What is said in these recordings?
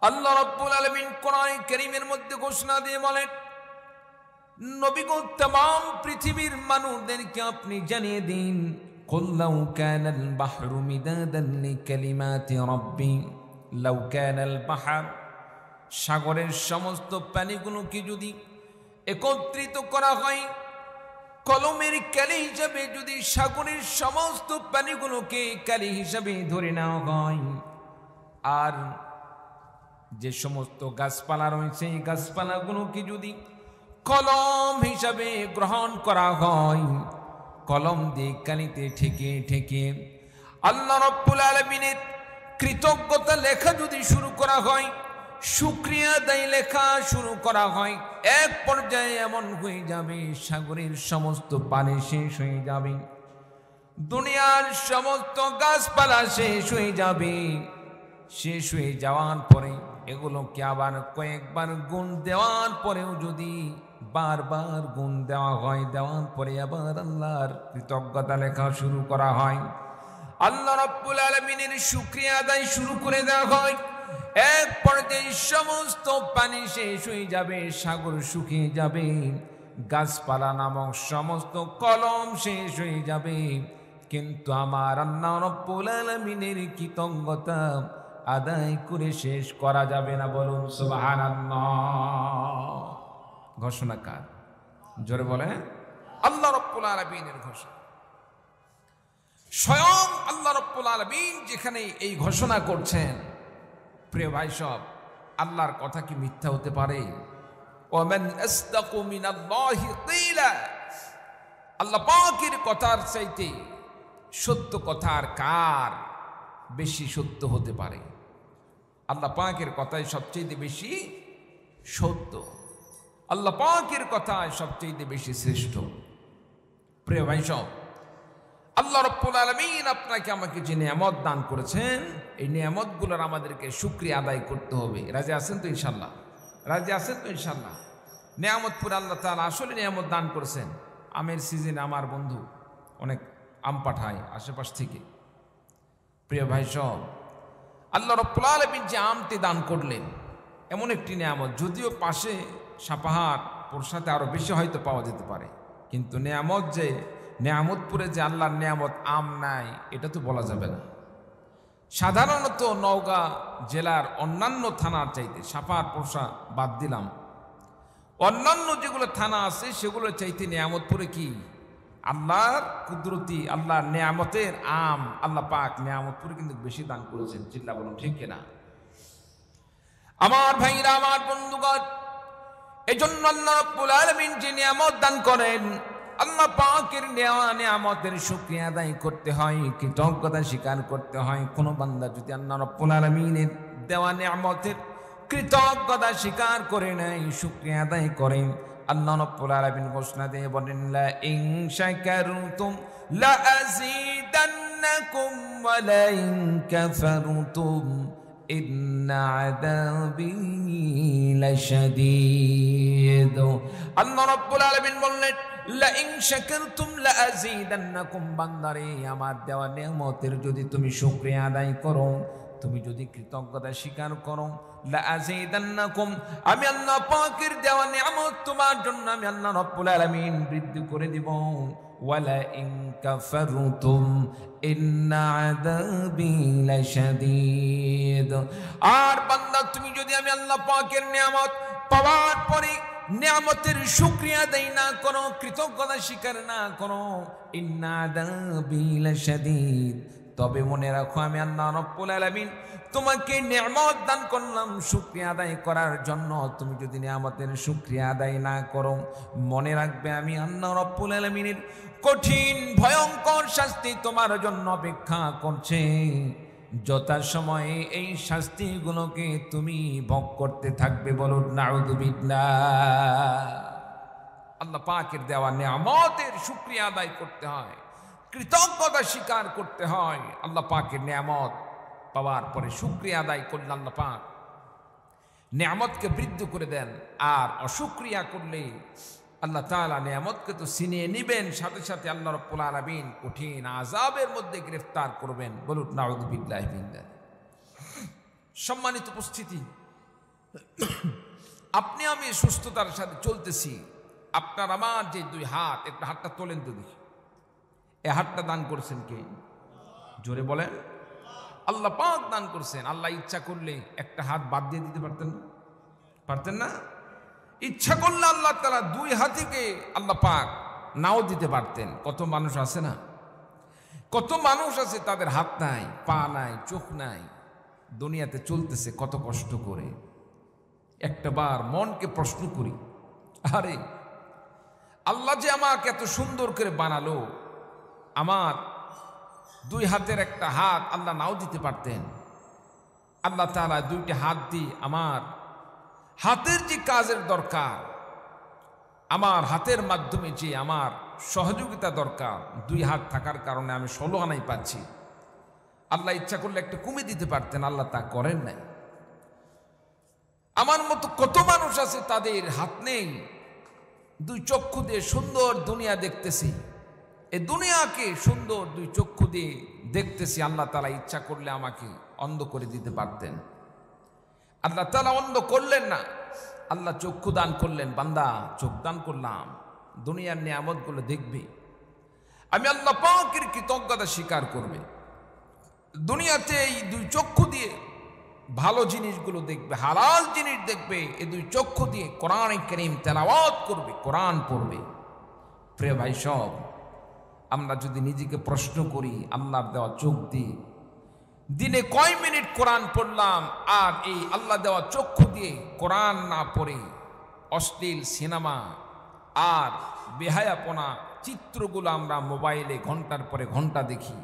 আল্লাহ রাব্বুল আলামিন কোরআন কারীমের মধ্যে ঘোষণা দিয়ে বলেন, নবী গো तमाम পৃথিবীর মানুষদেরকে আপনি জানিয়ে দিন, কুল লাউ কানাল বাহরু মিদাদান লিকালিমাতি রাব্বি, লাউ কানাল বাহর, সাগরের সমস্ত পানিগুলোকে যদি একত্রিত করা হয়, কলমের কালি হিসাবে যদি সাগরের সমস্ত পানিগুলোকে কালি হিসাবে ধরে নেওয়া হয়, আর যে সমস্ত গাছপালা রয়েছে এই গাছপালাগুলোকে যদি কলম হিসাবে গ্রহণ করা হয়, কলম দিয়ে কালিতে ঠেকে ঠেকে আল্লাহ রাব্বুল আলামিনের কৃতজ্ঞতা লেখা যদি শুরু করা হয়, শুকরিয়া আদায় লেখা শুরু করা হয়, এক পর্যায়ে এমন হয়ে যাবে সাগরের সমস্ত পানি শেষ হয়ে যাবে, দুনিয়ার সমস্ত গাছপালা শেষ হয়ে যাবে। শেষ হয়ে যাওয়ার পরে এগুলোকে আবার কয়েকবার গুণ দেওয়ার পরেও যদি বারবার গুণ দেওয়া হয়, দেওয়ার পরে আবার আল্লাহর কৃতজ্ঞতা লেখা শুরু করা হয়, আল্লাহ রাব্বুল আলামিনের শুকরিয়া আদায় শুরু করে দেওয়া হয়, এক পর্যায়ে সমস্ত পানি শেষ হয়ে যাবে, সাগর শুকিয়ে যাবে, গাছপালা নামক সমস্ত কলম শেষ হয়ে যাবে, কিন্তু আমার আল্লাহ রাব্বুল আলামিনের কৃতজ্ঞতা আদায় করে শেষ করা যাবে না। বলুন সুবহানাল্লাহ। ঘোষণা কার? জোরে বলে। আল্লাহ রাব্বুল আলামিনের ঘোষণা। স্বয়ং আল্লাহ রাব্বুল আলামিন যেখানে এই ঘোষণা করছেন, প্রিয় ভাই সব, আল্লাহর কথা কি মিথ্যা হতে পারে? ওয়ামান আসদাকু মিনাল্লাহি কিলা, আল্লাহ পাকের কথার চাইতে সত্য কথার কার বেশি সত্য হতে পারে? আল্লাহ পাকের কথাই সবচেয়ে বেশি সত্য, আল্লাহ পাকের কথাই সবচেয়ে বেশি শ্রেষ্ঠ। প্রিয় ভাই সব, আল্লাহ রাব্বুল আলামিন আপনাকে আমাকে যে নিয়ামত দান করেছেন, এই নিয়ামতগুলোর আমাদেরকে শুকরিয়া আদায় করতে হবে। রাজি আছেন তো ইনশাল্লাহ? রাজি আছেন তো ইনশাল্লাহ? নিয়ামত পুরো আল্লাহ তাআলা আসলে নিয়ামত দান করেছেন। আমের সিজনে আমার বন্ধু অনেক আম পাঠায় আশেপাশ থেকে। প্রিয় ভাই সব, আল্লাহ রাব্বুল আলামিন যে আমটি দান করলেন এমন একটি নিয়ামত, যদিও পাশে সাপাহার প্রসাদে আরো বেশি হয়তো পাওয়া যেতে পারে, কিন্তু নিয়ামত যে নিয়ামতপুরে যে আল্লাহর নিয়ামত আম নাই এটা তো বলা যাবে না। সাধারণত নওগাঁ জেলার অন্যান্য থানার চাইতে, সাপাহার পোরশা বাদ দিলাম, অন্যান্য যেগুলো থানা আছে সেগুলোর চাইতে নিয়ামতপুরে কি আল্লাহর কুদরতি, আল্লাহর নিয়ামতের আম আল্লাহ পাক নিয়ামতপুরে কিন্তু বেশি দান করেছেন। চিল্লা বলুন ঠিক কিনা? আমার ভাইরা, আমার বন্ধুগণ, এজন্য আল্লাহ রাব্বুল আলামিন যে নিয়ামত দান করেন, আল্লাহ পাকের দেওয়া নিয়ামতের শুকরিয়া আদায় করতে হয়, কৃতজ্ঞতা স্বীকার করতে হয়। কোন বান্দা যদি আল্লাহ রাব্বুল আলামিনের দেওয়া নিয়ামতের কৃতজ্ঞতা স্বীকার করে নাই, শুকরিয়া আদায় করেন, আল্লাহ রাব্বুল আলামিন ঘোষণা দিয়ে বলেন, লা ইন শাকারতুম লা আযীদান্নাকুম ওয়া লা ইন কাফারতুম ইন্না আযাবি লাশাদীদ। আল্লাহ রাব্বুল আলামিন বললেন, লা ইন শাকারতুম লা আযীদান্নাকুম, বান্দারে আমার দেওয়া নিয়ামতের যদি তুমি শুকরিয়া আদায় করো, তুমি যদি কৃতজ্ঞতা স্বীকার করো, লা আযীদান্নাকুম, আমি আল্লাহ পাকের দেওয়া নিয়ামত তোমার জন্য আমি আল্লাহ রাব্বুল আলামিন বৃদ্ধি করে দিব। ওয়ালা ইন কাফারতুম ইন্না আযাবি লাশাদীদ, আর বান্দা তুমি যদি আমি আল্লাহ পাকের নিয়ামত পাওয়ার পরে নিয়ামতের শুকরিয়া আদায় না করো, কৃতজ্ঞতা স্বীকার না করো, ইন্না আযাবি লাশাদীদ, তবে মনে রাখো আমি আল্লাহ রাব্বুল আলামিন তোমাকে নিয়ামত দান করলাম শুকরিয়া আদায় করার জন্য। তুমি যদি নিয়ামতের শুকরিয়া আদায় না করো, মনে রাখবে আমি আল্লাহ রাব্বুল আলামিনের কঠিন ভয়ঙ্কর শাস্তি তোমার জন্য অপেক্ষা করছে। যথাসময়ে এই শাস্তিগুলোকে তুমি ভোগ করতে থাকবে। বলুন নাউযুবিল্লাহ। আল্লাহ পাকের দেওয়া নিয়ামতের শুকরিয়া আদায় করতে হয়, কৃতজ্ঞতা স্বীকার করতে হয়। আল্লাহ পাকের নিয়ামত পাওয়ার পরে শুকরিয়া আদায় করলে আল্লাহ পাক নিয়ামতকে বৃদ্ধি করে দেন, আর অশুকরিয়া করলে আল্লাহ তাআলা নিয়ামতকে তো ছিনিয়ে নিবেন, সাথে সাথে আল্লাহ রাব্বুল আলামিন কঠিন আযাবের মধ্যে গ্রেফতার করবেন। বলুন নাউযুবিল্লাহি মিন যালিক। সম্মানিত উপস্থিতি, আপনি আমি সুস্থতার সাথে চলতেছি, আপনার আমার যে দুই হাত, একটা হাতটা তোলেন তো দেখি, এ হাতটা দান করছেন কে? জোরে বলেন। আল্লাহ পাক দান করছেন। আল্লাহ ইচ্ছা করলে একটা হাত বাদ দিয়ে দিতে পারতেন না? পারতেন না? ইচ্ছা করলে আল্লাহ তাআলা দুই হাতিকে আল্লাহ পাক নাও দিতে পারতেন। কত মানুষ আছে না, কত মানুষ আছে তাদের হাত নাই, পা নাই, চোখ নাই, দুনিয়াতে চলতেছে কত কষ্ট করে। একটা বার মনকে প্রশ্ন করি, আরে আল্লাহ যে আমাকে এত সুন্দর করে বানালো, আমার দুই হাতের একটা হাত আল্লাহ নাও দিতে পারতেন। আল্লাহ তাআলা দুইটা হাত দিয়ে আমার হাতের যে কাজের দরকার, আমার হাতের মাধ্যমে যে আমার সহযোগিতা দরকার, দুই হাত থাকার কারণে আমি 16 আনাই পাচ্ছি। আল্লাহ ইচ্ছা করলে একটা কমে দিতে পারতেন, আল্লাহ তা করেন নাই। আমার মতো কত মানুষ আছে তাদের হাত নেই, দুই চক্ষু দিয়ে সুন্দর দুনিয়া দেখতেছি, এই দুনিয়াকে সুন্দর দুই চক্ষু দিয়ে দেখতেছি। আল্লাহ তাআলা ইচ্ছা করলে আমাকে অন্ধ করে দিতে পারতেন, আল্লাহ তাআলা অন্ধ করলেন না। আল্লাহ চক্ষু দান করলেন, বান্দা চোখ দান করলাম, দুনিয়ার নিয়ামতগুলো দেখবে, আমি আল্লাহ পাকের কৃতজ্ঞতা স্বীকার করবে। দুনিয়াতে এই দুই চক্ষু দিয়ে ভালো জিনিসগুলো দেখবে, হালাল জিনিস দেখবে, এই দুই চক্ষু দিয়ে কোরআন কারীম তেলাওয়াত করবে, কোরআন পড়বে। প্রিয় ভাই সব, আমরা যদি নিজেকে প্রশ্ন করি, আল্লাহর দেওয়া চোখ দিয়ে দিনে কয় মিনিট কোরআন পড়লাম, আর এই আল্লাহ দেওয়া চক্ষু দিয়ে কোরআন না পড়ে অশ্লীল সিনেমা আর বেহায়াপনা চিত্রগুলো আমরা মোবাইলে ঘন্টার পরে ঘন্টা দেখি।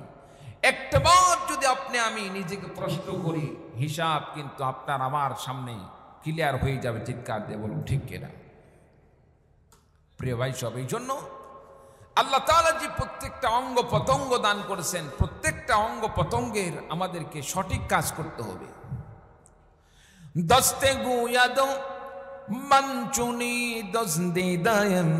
একটাবার যদি আপনি আমি নিজেকে প্রশ্ন করি, হিসাব কিন্তু আপনার আমার সামনে ক্লিয়ার হয়ে যাবে। চিৎকার দিয়ে বলুন ঠিক কিনা? প্রিয় ভাই সব, এই জন্য আল্লাহ তাআলা যে প্রত্যেকটা অঙ্গ পতঙ্গ দান করেছেন, প্রত্যেকটা অঙ্গ পতঙ্গের আমাদেরকে সঠিক কাজ করতে হবে। দস্তে গুয়াদ মঞ্চুনি দস্তে দায়ম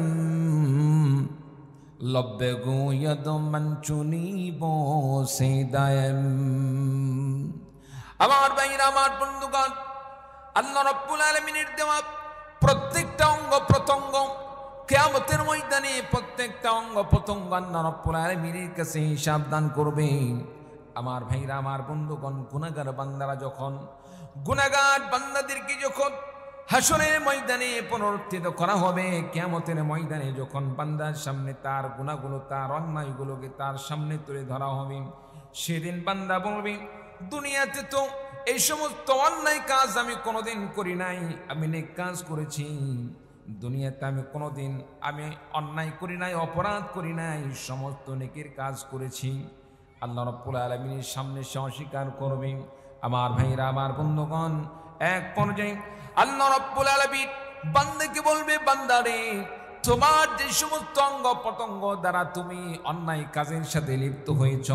লব্বে গুয়াদ মঞ্চুনি বসে দায়ম। আমার ভাইরা, আমার বন্ধুগণ, আল্লাহ রাব্বুল আলামিনের দেওয়া প্রত্যেকটা অঙ্গ প্রত্যঙ্গ কিয়ামতের ময়দানে প্রত্যেকটা অঙ্গ প্রত্যঙ্গ আল্লাহ রাব্বুল আলামিনের কাছে হিসাব দান করবে। আমার ভাইরা, আমার বন্ধুগণ, গুনাহগার বান্দারা যখন, গুনাহগার বান্দাদেরকে যখন হাসরের ময়দানে পুনরুত্থিত করা হবে, কিয়ামতের ময়দানে যখন বান্দার সামনে তার গুনাহগুলো, তার অন্যায়গুলোকে তার সামনে তুলে ধরা হবে, সেদিন বান্দা বলবে, দুনিয়াতে তো এই সমস্ত অন্যায় কাজ আমি কোনোদিন করি নাই, আমি নেক কাজ করেছি। দুনিয়াতে আমি কোনোদিন আমি অন্যায় করি নাই, অপরাধ করি নাই, সমস্ত নেকির কাজ করেছি। আল্লাহ রাব্বুল আলামিনের সামনে সে অস্বীকার করবে। আমার ভাইরা, আমার বন্ধুগণ, এক পর্যায়ে আল্লাহ রাব্বুল আলামিন বান্দাকে বলবে, বান্দারে, তোমার যে সমস্ত অঙ্গ পতঙ্গ দ্বারা তুমি অন্যায় কাজের সাথে লিপ্ত হয়েছ,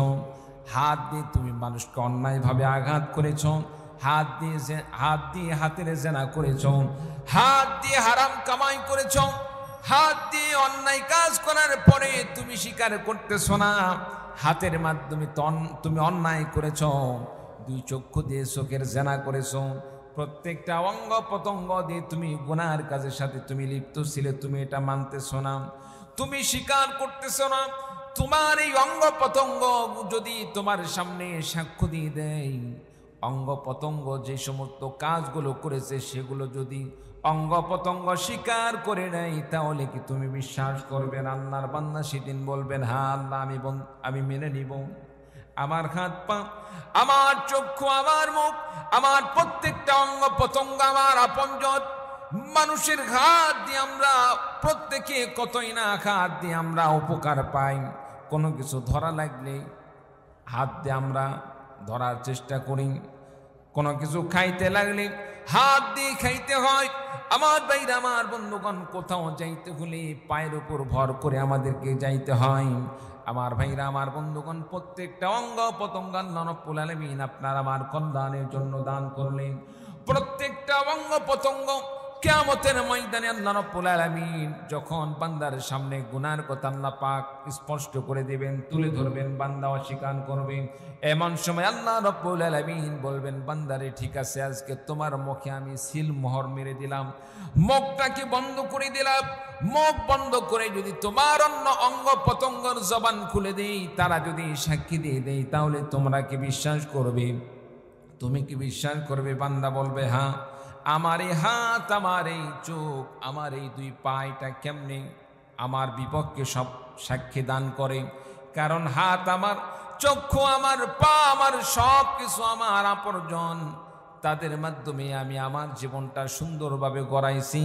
হাত দিয়ে তুমি মানুষকে অন্যায়ভাবে আঘাত করেছ, হাত দিয়ে হাতের জেনা করেছ, হাত দিয়ে হারাম কামাই করেছ, হাত দিয়ে অন্যায় কাজ করার পরে তুমি স্বীকার করতেছ না, হাতের মাধ্যমে তুমি অন্যায় করেছ, দুই চক্ষু দিয়ে চোখের জেনা করেছ, প্রত্যেকটা অঙ্গ পতঙ্গ দিয়ে তুমি গুনার কাজের সাথে তুমি লিপ্ত ছিলে, তুমি এটা মানতেছ না, তুমি স্বীকার করতেছ না। তোমার এই অঙ্গ পতঙ্গ যদি তোমার সামনে সাক্ষ্য দিয়ে দেয়, অঙ্গ পতঙ্গ যে সমস্ত কাজগুলো করেছে সেগুলো যদি অঙ্গ পতঙ্গ স্বীকার করে নেয়, তাহলে কি তুমি বিশ্বাস করবেন? আল্লাহর বান্দা সেদিন বলবেন, হ্যাঁ আল্লাহ, আমি মেনে নিব। আমার হাত পা, আমার চক্ষু, আমার মুখ, আমার প্রত্যেকটা অঙ্গ পতঙ্গ আমার আপনজন। মানুষের হাত দিয়ে আমরা প্রত্যেকে কতই না হাত দিয়ে আমরা উপকার পাই। কোনো কিছু ধরা লাগলে হাত দিয়ে আমরা ধরার চেষ্টা করি, কোনো কিছু খাইতে লাগলে হাত দিয়ে খাইতে হয়। আমার ভাইরা, আমার বন্ধুগণ, কোথাও যাইতে হলে পায়ের উপর ভর করে আমাদেরকে যাইতে হয়। আমার ভাইরা, আমার বন্ধুগণ, প্রত্যেকটা অঙ্গ পতঙ্গ আল্লাহ রাব্বুল আলামিন আপনার আমার কল্যাণের জন্য দান করলেন। প্রত্যেকটা অঙ্গ পতঙ্গ কিয়ামতের ময়দানে আল্লাহ রাব্বুল আলামিন যখন বান্দার সামনে গুনার কথা আল্লাহ পাক স্পষ্ট করে দিবেন, তুলে ধরবেন, বান্দা অস্বীকার করবে, এমন সময় আল্লাহ রাব্বুল আলামিন বলবেন, বান্দারে ঠিক আছে, আজকে তোমার মুখে আমি সিল মোহর মেরে দিলাম, মুখটাকে বন্ধ করে দিলাম। মুখ বন্ধ করে যদি তোমার অন্য অঙ্গ প্রত্যঙ্গের জবান খুলে দেই, তারা যদি সাক্ষী দিয়ে দেয়, তাহলে তোমরা কি বিশ্বাস করবে? তুমি কি বিশ্বাস করবে? বান্দা বলবে, হ্যাঁ। আমার এই হাত, আমার এই চোখ, আমার এই দুই পা, এটা কেমনে আমার বিপক্ষে সব সাক্ষী দান করে? কারণ হাত আমার, চক্ষু আমার, পা আমার, সব কিছু আমার আপনজন, তাদের মাধ্যমে আমি আমার জীবনটা সুন্দরভাবে গড়াইছি,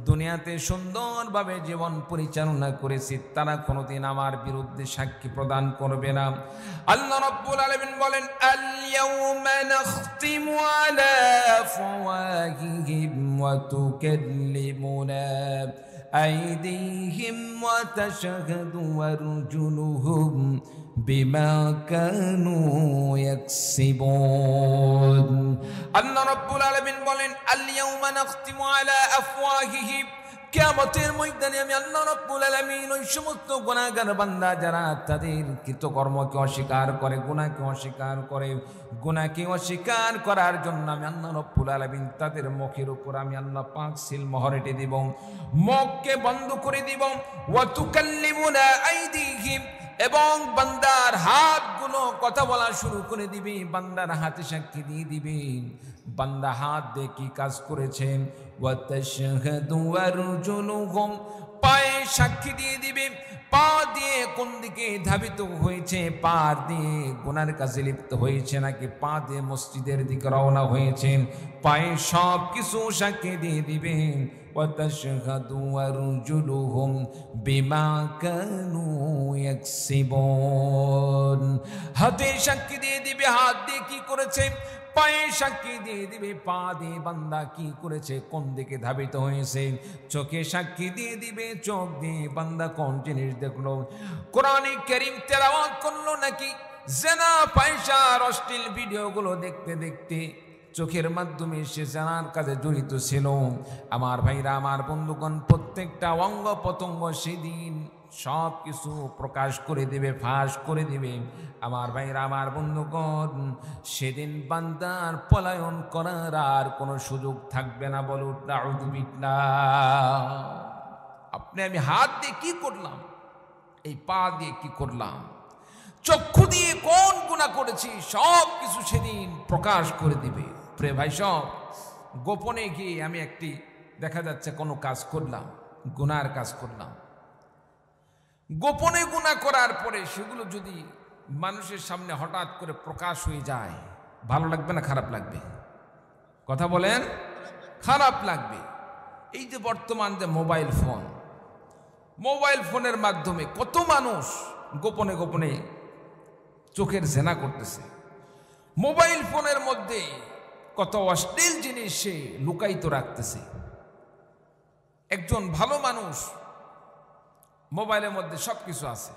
দুনিয়াতে সুন্দরভাবে জীবন পরিচালনা করেছি, তারা কোনোদিন আমার বিরুদ্ধে সাক্ষী প্রদান করবে না। আল্লাহ রাব্বুল আলামিন বলেন, আল ইয়াউমা নাখতিমু আলা আফওয়াহিহিম ওয়া তুকাল্লিমুনা আইদিহিম ওয়া তাশহাদু আরজুলুহুম বিমা কানু ইয়াকসিবুন। আল্লাহ রাব্বুল আলামিন বলেন, আল ইয়াউমা নাখতিমু আলা আফওয়াহিহিম, কিয়ামতের ময়দানে আমি আল্লাহ রাব্বুল আলামিন ওই সমস্ত গুনাহগার বান্দা যারা তাদের কৃতকর্মকে অস্বীকার করে, গুনাহকে অস্বীকার করে, গুনাহকে অস্বীকার করার জন্য আমি আল্লাহ রাব্বুল আলামিন তাদের মুখের উপর আমি আল্লাহ পাক সিল মোহর এঁটে দিব, মুখকে বন্ধ করে দিব। ওয়া তুকাল্লিমুনা আইদিহিম, এবং বান্দার হাতগুলো কথা বলা শুরু করে দিবে, বান্দার হাতে সাক্ষী দিয়ে দিবে, বান্দা হাত দিয়ে কি কাজ করেছেন। ওয়া তাশহাদু আরজুলুহুম, পায়ে সাক্ষী দিয়ে দিবে, পা দিয়ে কোন দিকে ধাবিত হয়েছে, পা দিয়ে গুনার কাজে লিপ্ত হয়েছে নাকি পা দিয়ে মসজিদের দিকে রওনা হয়েছে, পায়ে সব কিছু সাক্ষী দিয়ে দিবেন। ওয়া তাশহাদু আরজুলুহুম বিমা কানু ইয়াকসিবুন, হাতে সাক্ষী দিয়ে দিবে, হাত দিয়ে কি করেছে, পায়ে সাক্ষী দিয়ে দিবে, পা দিয়ে বান্দা কি করেছে, কোন দিকে ধাবিত হয়েছে, চোখে সাক্ষী দিয়ে দিবে, চোখ দিয়ে বান্দা কোন জিনিস দেখলো, কোরআনে কারীম তেলাওয়াত করলো নাকি জিনা, পয়সা, অশ্লীল ভিডিওগুলো দেখতে দেখতে চোখের মাধ্যমে সে জানার কাজে জড়িত ছিল। আমার ভাইরা, আমার বন্ধুগণ, প্রত্যেকটা অঙ্গ প্রত্যঙ্গ সেদিন সব কিছু প্রকাশ করে দিবে, ফাঁস করে দিবে। আমার ভাইরা, আমার বন্ধুগণ, সেদিন বান্দার পলায়ন করার আর কোনো সুযোগ থাকবে না। বলুন নাউযু বিল্লাহ। আপনি আমি হাত দিয়ে কি করলাম, এই পা দিয়ে কি করলাম, চক্ষু দিয়ে কোন গুনাহ করেছি, সব কিছু সেদিন প্রকাশ করে দিবে। প্রিয় ভাই সব, গোপনে গিয়ে আমি একটি দেখা যাচ্ছে কোনো কাজ করলাম, গুনার কাজ করলাম, গোপনে গুনাহ করার পরে সেগুলো যদি মানুষের সামনে হঠাৎ করে প্রকাশ হয়ে যায়, ভালো লাগবে না খারাপ লাগবে? কথা বলেন, খারাপ লাগবে। এই যে বর্তমান যে মোবাইল ফোন, মোবাইল ফোনের মাধ্যমে কত মানুষ গোপনে গোপনে চোখের জেনা করতেছে, মোবাইল ফোনের মধ্যে কত অশ্লীল জিনিস সে লুকায়িত রাখতেছে। একজন ভালো মানুষ, মোবাইলের মধ্যে সব কিছু আছে,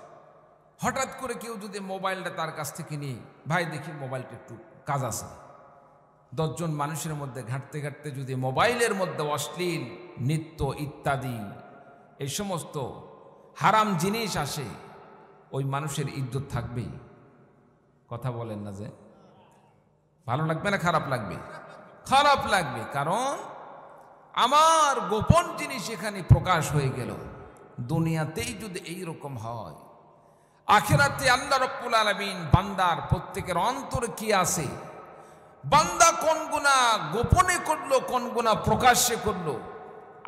হঠাৎ করে কেউ যদি মোবাইলটা তার কাছ থেকে নিয়ে, ভাই দেখি মোবাইলটা একটু কাজ আছে, 10 জন মানুষের মধ্যে ঘাঁটতে ঘাঁটতে যদি মোবাইলের মধ্যে অশ্লীল নৃত্য ইত্যাদি এই সমস্ত হারাম জিনিস আসে, ওই মানুষের ইজ্জত থাকবেই? কথা বলেন না যে? ভালো লাগবে না খারাপ লাগবে? খারাপ লাগবে। কারণ আমার গোপন জিনিস এখানে প্রকাশ হয়ে গেল। দুনিয়াতেই যদি এই রকম হয়, আখিরাতে আল্লাহ রাব্বুল আলামিন বান্দার প্রত্যেকের অন্তরে কি আছে, বান্দা কোন গুনাহ গোপনে করলো, কোন গুনাহ প্রকাশ্যে করলো,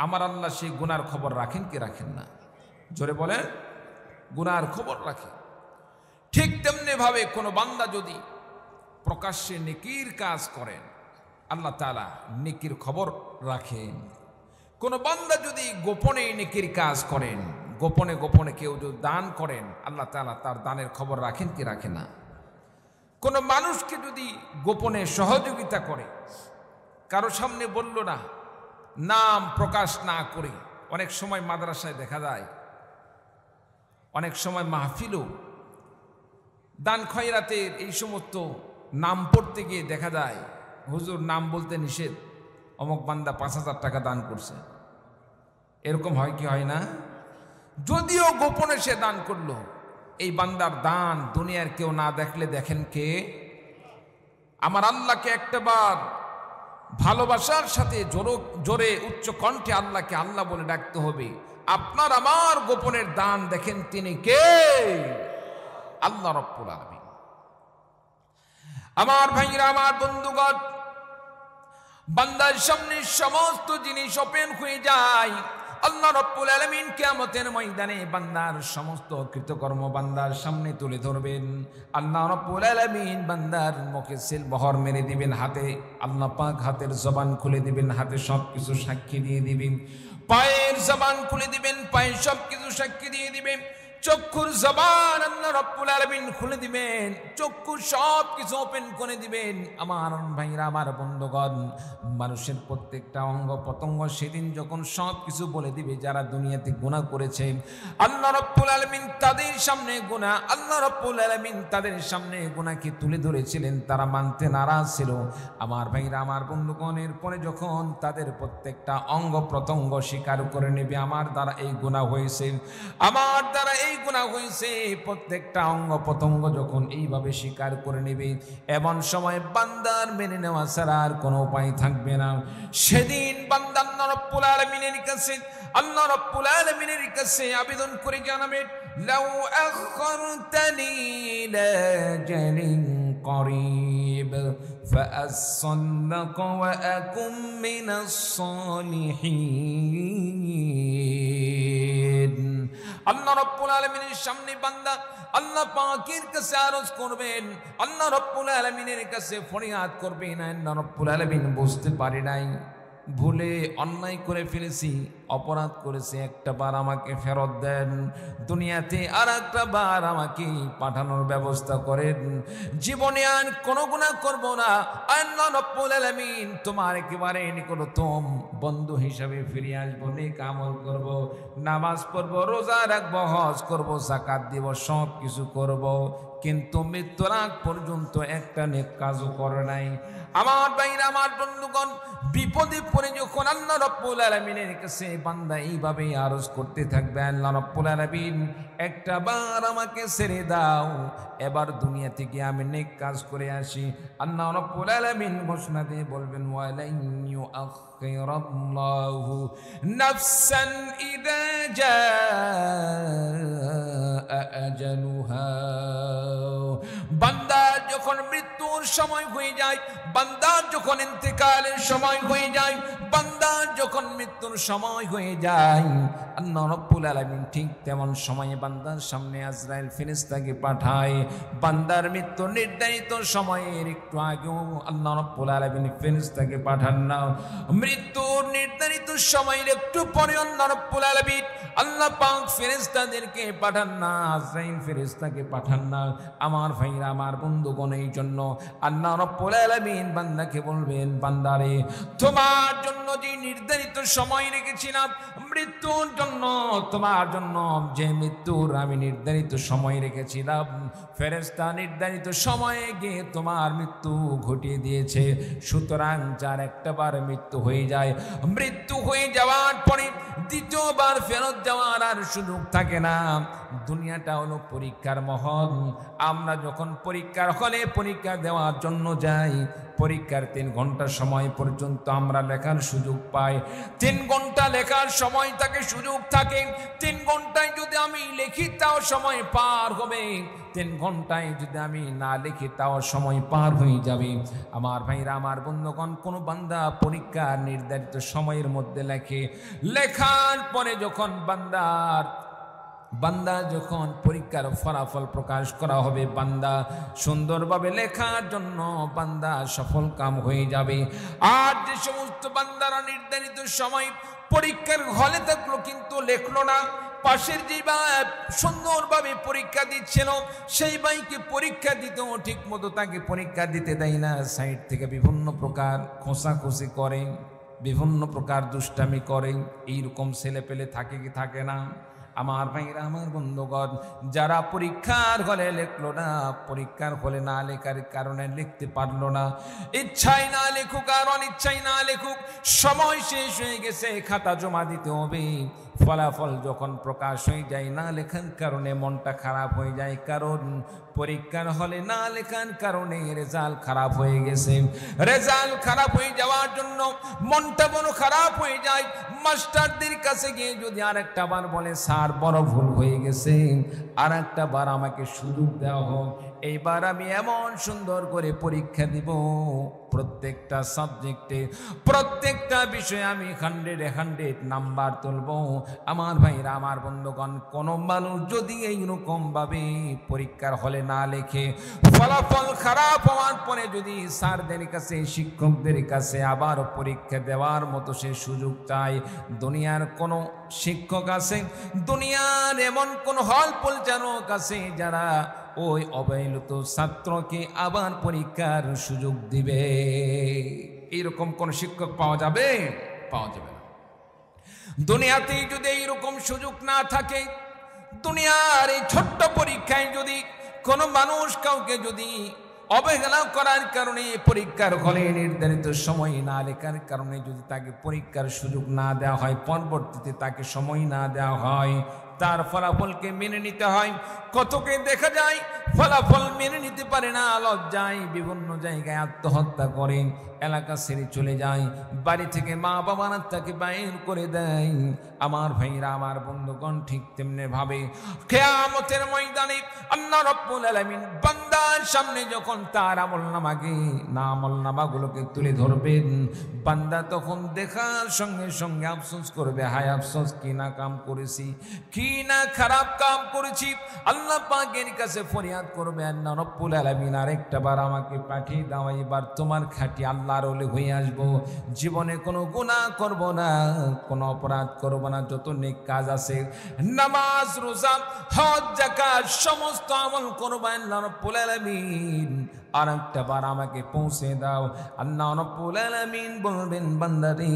আমার আল্লাহ সেই গুনার খবর রাখেন কি রাখেন না? জোরে বলেন, গুনার খবর রাখেন। ঠিক তেমনি ভাবে কোনো বান্দা যদি প্রকাশ্যে নেকির কাজ করেন, আল্লাহ তাআলা নেকির খবর রাখেন। কোন বান্দা যদি গোপনে নেকির কাজ করেন, গোপনে গোপনে কেউ যদি দান করেন, আল্লাহ তাআলা তার দানের খবর রাখেন কি রাখেন না? কোন মানুষকে যদি গোপনে সহযোগিতা করে, কারো সামনে বলল না, নাম প্রকাশ না করে, অনেক সময় মাদ্রাসায় দেখা যায়, অনেক সময় মাহফিলও দান খয়রাতের এই সমস্ত নাম পড়তে গিয়ে দেখা যায় হুজুর নাম বলতে নিষেধ, অমুক বান্দা 5,000 টাকা দান করছে, এরকম হয় কি হয় না? যদিও গোপনে সে দান করলো, এই বান্দার দান দুনিয়ার কেউ না দেখলে দেখেন কে? আমার আল্লাহকে একটাবার ভালোবাসার সাথে জোরে উচ্চ কণ্ঠে আল্লাহকে আল্লাহ বলে ডাকতে হবে। আপনার আমার গোপনের দান দেখেন তিনি কে? আল্লাহ রাব্বুল আলামিন। আমার ভাইরা, আমার বন্ধুগণ, বান্দার সামনে সমস্ত জিনিস ওপেন হয়ে যায়। আল্লাহ রাব্বুল আলামিন কিয়ামতের ময়দানে বান্দার সমস্ত কৃতকর্ম বান্দার সামনে তুলে ধরবেন। আল্লাহ রাব্বুল আলামিন বান্দার মুখে সিলমোহর মেরে দিবেন, হাতে আল্লাহ পাক হাতের জবান খুলে দিবেন, হাতে সবকিছু সাক্ষী দিয়ে দিবেন। পায়ের জবান খুলে দিবেন, পায়ে সবকিছু সাক্ষী দিয়ে দিবেন। চক্ষুর জবান আল্লাহ রাব্বুল আলামিন খুলে দিবেন, চক্ষু সব কিছু ওপেন করে দিবেন। আমার ভাইরা, আমার বন্ধুগণ, মানুষের প্রত্যেকটা অঙ্গ প্রত্যঙ্গ সেদিন যখন সব কিছু বলে দিবে, যারা দুনিয়াতে গুনাহ করেছে আল্লাহ রাব্বুল আলামিন তাদের সামনে গুনাহ, আল্লাহ রাব্বুল আলামিন তাদের সামনে গুনাহকে তুলে ধরেছিলেন, তারা মানতে নারাজ ছিল। আমার ভাইরা, আমার বন্ধুগণের পরে যখন তাদের প্রত্যেকটা অঙ্গ প্রত্যঙ্গ স্বীকার করে নেবে, আমার দ্বারা এই গুনাহ হয়েছে, আমার দ্বারা এই গুনাহ হয়েছে, প্রত্যেকটা অঙ্গ প্রত্যঙ্গ যখন এইভাবে স্বীকার করে নেবে, এমন সময় বান্দার মেনে নেওয়া ছাড়া আর কোনো উপায় থাকবে না। সেদিন বান্দা আল্লাহ রাব্বুল আলামিনের কাছে, আল্লাহ রাব্বুল আলামিনের কাছে আবেদন করে জানাবে, লাউ আখরতানি ইলা আজালিন করিব ফাআসসাদ্দাক ওয়া আকুম মিনাস সালিহিন। আল্লাহ রাব্বুল আলামিনের সামনে বান্দা আল্লাহ পাকের কাছে আরজ করবেন, আল্লাহ রাব্বুল আলামিনের কাছে ফরিয়াদ করবেন। আল্লাহ রাব্বুল আলামিন বুঝতে পারি নাই, ভুলে অন্যায় করে ফেলেছি, অপরাধ করেছি, একটা বার আমাকে ফেরত দেন, দুনিয়াতে আর একটা বার আমাকে পাঠানোর ব্যবস্থা করেন, জীবনে আর কোনো গুনাহ করব না। আল্লাহ রাব্বুল আলামিন তোমার একেবারে নিকটতম বন্ধু হিসাবে ফিরে আসবো, নেক আমল করব, নামাজ পড়ব, রোজা রাখবো, হজ করব, যাকাত দিব, সব কিছু করব, কিন্তু মৃত্যুর আগ পর্যন্ত একটা নেক কাজও করে নাই। আমার ভাইরা, আমার বন্ধুগণ, বিপদে পড়ে যখন আল্লাহ রাব্বুল আলামিনের কাছে বান্দা এইভাবে আরজ করতে থাকবে, আল্লাহ রাব্বুল আলামিন একটা বার আমাকে ছেড়ে দাও, এবার দুনিয়া থেকে আমি নেক কাজ করে আসি। আল্লাহ রাব্বুল আলামিন ঘোষণা দিয়ে বলবেন, ওয়ালান ইউআখিরাল্লাহু নাফসান ইযা জাআ আজালুহা। বান্দা যখন মৃত্যুর সময় হয়ে যায়, বান্দার যখন ইন্তেকালের সময় হয়ে যায়, বান্দার যখন মৃত্যুর সময় হয়ে যায়, আল্লাহ রাব্বুল আলামিন ঠিক তেমন সময়ে বান্দার সামনে আজরাইল ফেরেশতাকে পাঠায়। বান্দার মৃত্যু নির্ধারিত সময়ের একটু আগেও আল্লাহ রাব্বুল আলামিন ফেরেশতাকে পাঠান না, মৃত্যুর নির্ধারিত সময়ের একটু পরে আল্লাহ রাব্বুল আলামিন আল্লাহ পাক ফেরেশতাদেরকে পাঠান না, আজরাইল ফেরেশতাকে পাঠান না। আমার ভাইরা, আমার বন্ধুগণ, এই জন্য আল্লাহ রাব্বুল আলামিন বান্দাকে বলবেন, বান্দারে তোমার জন্য যে নির্ধারিত সময় রেখেছিলাম মৃত্যুর জন্য, তোমার জন্য যে মৃত্যুর আমি নির্ধারিত সময় রেখেছিলাম, ফেরেশতা নির্ধারিত সময়ে গিয়ে তোমার মৃত্যু ঘটিয়ে দিয়েছে। সুতরাং যার একটাবার মৃত্যু হয়ে যায়, মৃত্যু হয়ে যাওয়ার পরে দ্বিতীয়বার ফেরত যাওয়ার আর সুযোগ থাকে না। দুনিয়াটা হলো পরীক্ষার মহল। আমরা যখন পরীক্ষার হলে পরীক্ষা দেওয়ার জন্য যাই, পরীক্ষার 3 ঘন্টা সময় পর্যন্ত আমরা লেখার সুযোগ পাই। 3 ঘন্টা লেখার সময় থাকে, সুযোগ থাকে। 3 ঘন্টায় যদি আমি লিখি তাও সময় পার হবে, 3 ঘন্টায় যদি আমি না লিখি তাও সময় পার হয়ে যাবে। আমার ভাইরা, আমার বন্ধুগণ, কোন বান্দা পরীক্ষার নির্ধারিত সময়ের মধ্যে লেখে, লেখার পরে যখন বান্দা যখন পরীক্ষার ফলাফল প্রকাশ করা হবে, বান্দা সুন্দরভাবে লেখার জন্য বান্দা সফল কাম হয়ে যাবে। আর যে সমস্ত বান্দারা নির্ধারিত সময় পরীক্ষার হলে থাকলো কিন্তু লেখলো না, পাশের যে ভাই সুন্দরভাবে পরীক্ষা দিচ্ছিল সেই ভাইকে পরীক্ষা দিতেও ঠিক মতো তাকে পরীক্ষা দিতে দেয় না, সাইড থেকে বিভিন্ন প্রকার খোঁচাখুচি করে, বিভিন্ন প্রকার দুষ্টামি করে। এইরকম ছেলে পেলে থাকে কি থাকে না? আমার ভাইরা, আমার বন্ধুগণ, যারা পরীক্ষার হলে লিখলো না, পরীক্ষার হলে না লেখার কারণে লিখতে পারলো না, ইচ্ছায় না লেখুক আর অনিচ্ছায় না লেখুক, সময় শেষ হয়ে গেছে, খাতা জমা দিতে হবে, ফলাফল যখন প্রকাশ হয়ে যায় না লেখার কারণে মনটা খারাপ হয়ে যায়, কারণ পরীক্ষার হলে না লেখার কারণে রেজাল্ট খারাপ হয়ে গেছে। রেজাল্ট খারাপ হয়ে যাওয়ার জন্য মনটা বড় খারাপ হয়ে যায়। মাস্টারদের কাছে গিয়ে যদি আরেকটা বার বলে, স্যার বড় ভুল হয়ে গেছে, আর একটা বার আমাকে সুযোগ দেওয়া হোক, এইবার আমি এমন সুন্দর করে পরীক্ষা দিব, প্রত্যেকটা সাবজেক্টে প্রত্যেকটা বিষয়ে আমি 100 নাম্বার তুলব। আমার ভাইরা, আমার বন্ধুগণ, কোন মানুষ যদি এইরকম ভাবে পরীক্ষার হলে না লেখে, ফলাফল খারাপ হওয়ার পরে যদি স্যারদের কাছে, শিক্ষকদের কাছে আবার পরীক্ষা দেওয়ার মতো সে সুযোগ চায়, দুনিয়ার কোন শিক্ষক আছে, দুনিয়ার এমন কোন হল পরিচালক আছে যারা ওই অবহেলিত ছাত্রকে আবার পরীক্ষার সুযোগ দিবে? এইরকম কোন শিক্ষক পাওয়া যাবে? পাওয়া যাবে না। দুনিয়াতেই যদি এইরকম সুযোগ না থাকে, দুনিয়ার এই ছোট্ট পরীক্ষায় যদি কোনো মানুষ কাউকে যদি অবহেলা করার কারণে, পরীক্ষার হলে নির্ধারিত সময় না লেখার কারণে যদি তাকে পরীক্ষার সুযোগ না দেওয়া হয়, পরবর্তীতে তাকে সময় না দেওয়া হয়, তার ফলাফলকে মেনে নিতে হয়। কতকে দেখা যায় ফলাফল মেনে নিতে পারে না, লজ্জায় বিভিন্ন জায়গায় আত্মহত্যা করেন, এলাকা ছেড়ে চলে যায়, বাড়ি থেকে মা বাবারা তাকে বাইর করে দেয়। আমার ভাইরা, আমার বন্ধুগণ, ঠিক তেমনি ভাবে কিয়ামতের ময়দানে আল্লাহ রাব্বুল আলামিন বান্দার সামনে যখন তার আমলনামাগুলোকে তুলে ধরবেন, বান্দা তখন দেখার সঙ্গে সঙ্গে আফসোস করবে, হায় আফসোস, কি না কাম করেছি, কি না খারাপ কাম করেছি। আল্লাহ পাকের কাছে ফরিয়াদ করবে, আল্লাহ রাব্বুল আলামিন আরেকটা বার আমাকে পাঠিয়ে দাও, এবার তোমার খাঁটি আল্লাহর ওলি হয়ে আসবো, জীবনে কোনো গুনাহ করব না, কোনো অপরাধ করব না, যত নেক কাজ আছে, নামাজ, রোজা, হজ, যাকাত, সমস্ত আমল করব, আল্লাহ রাব্বুল আলামিন আরেকটা বার আমাকে পৌঁছে দাও। আল্লাহ রাব্বুল আলামিন বলবেন, বান্দারে,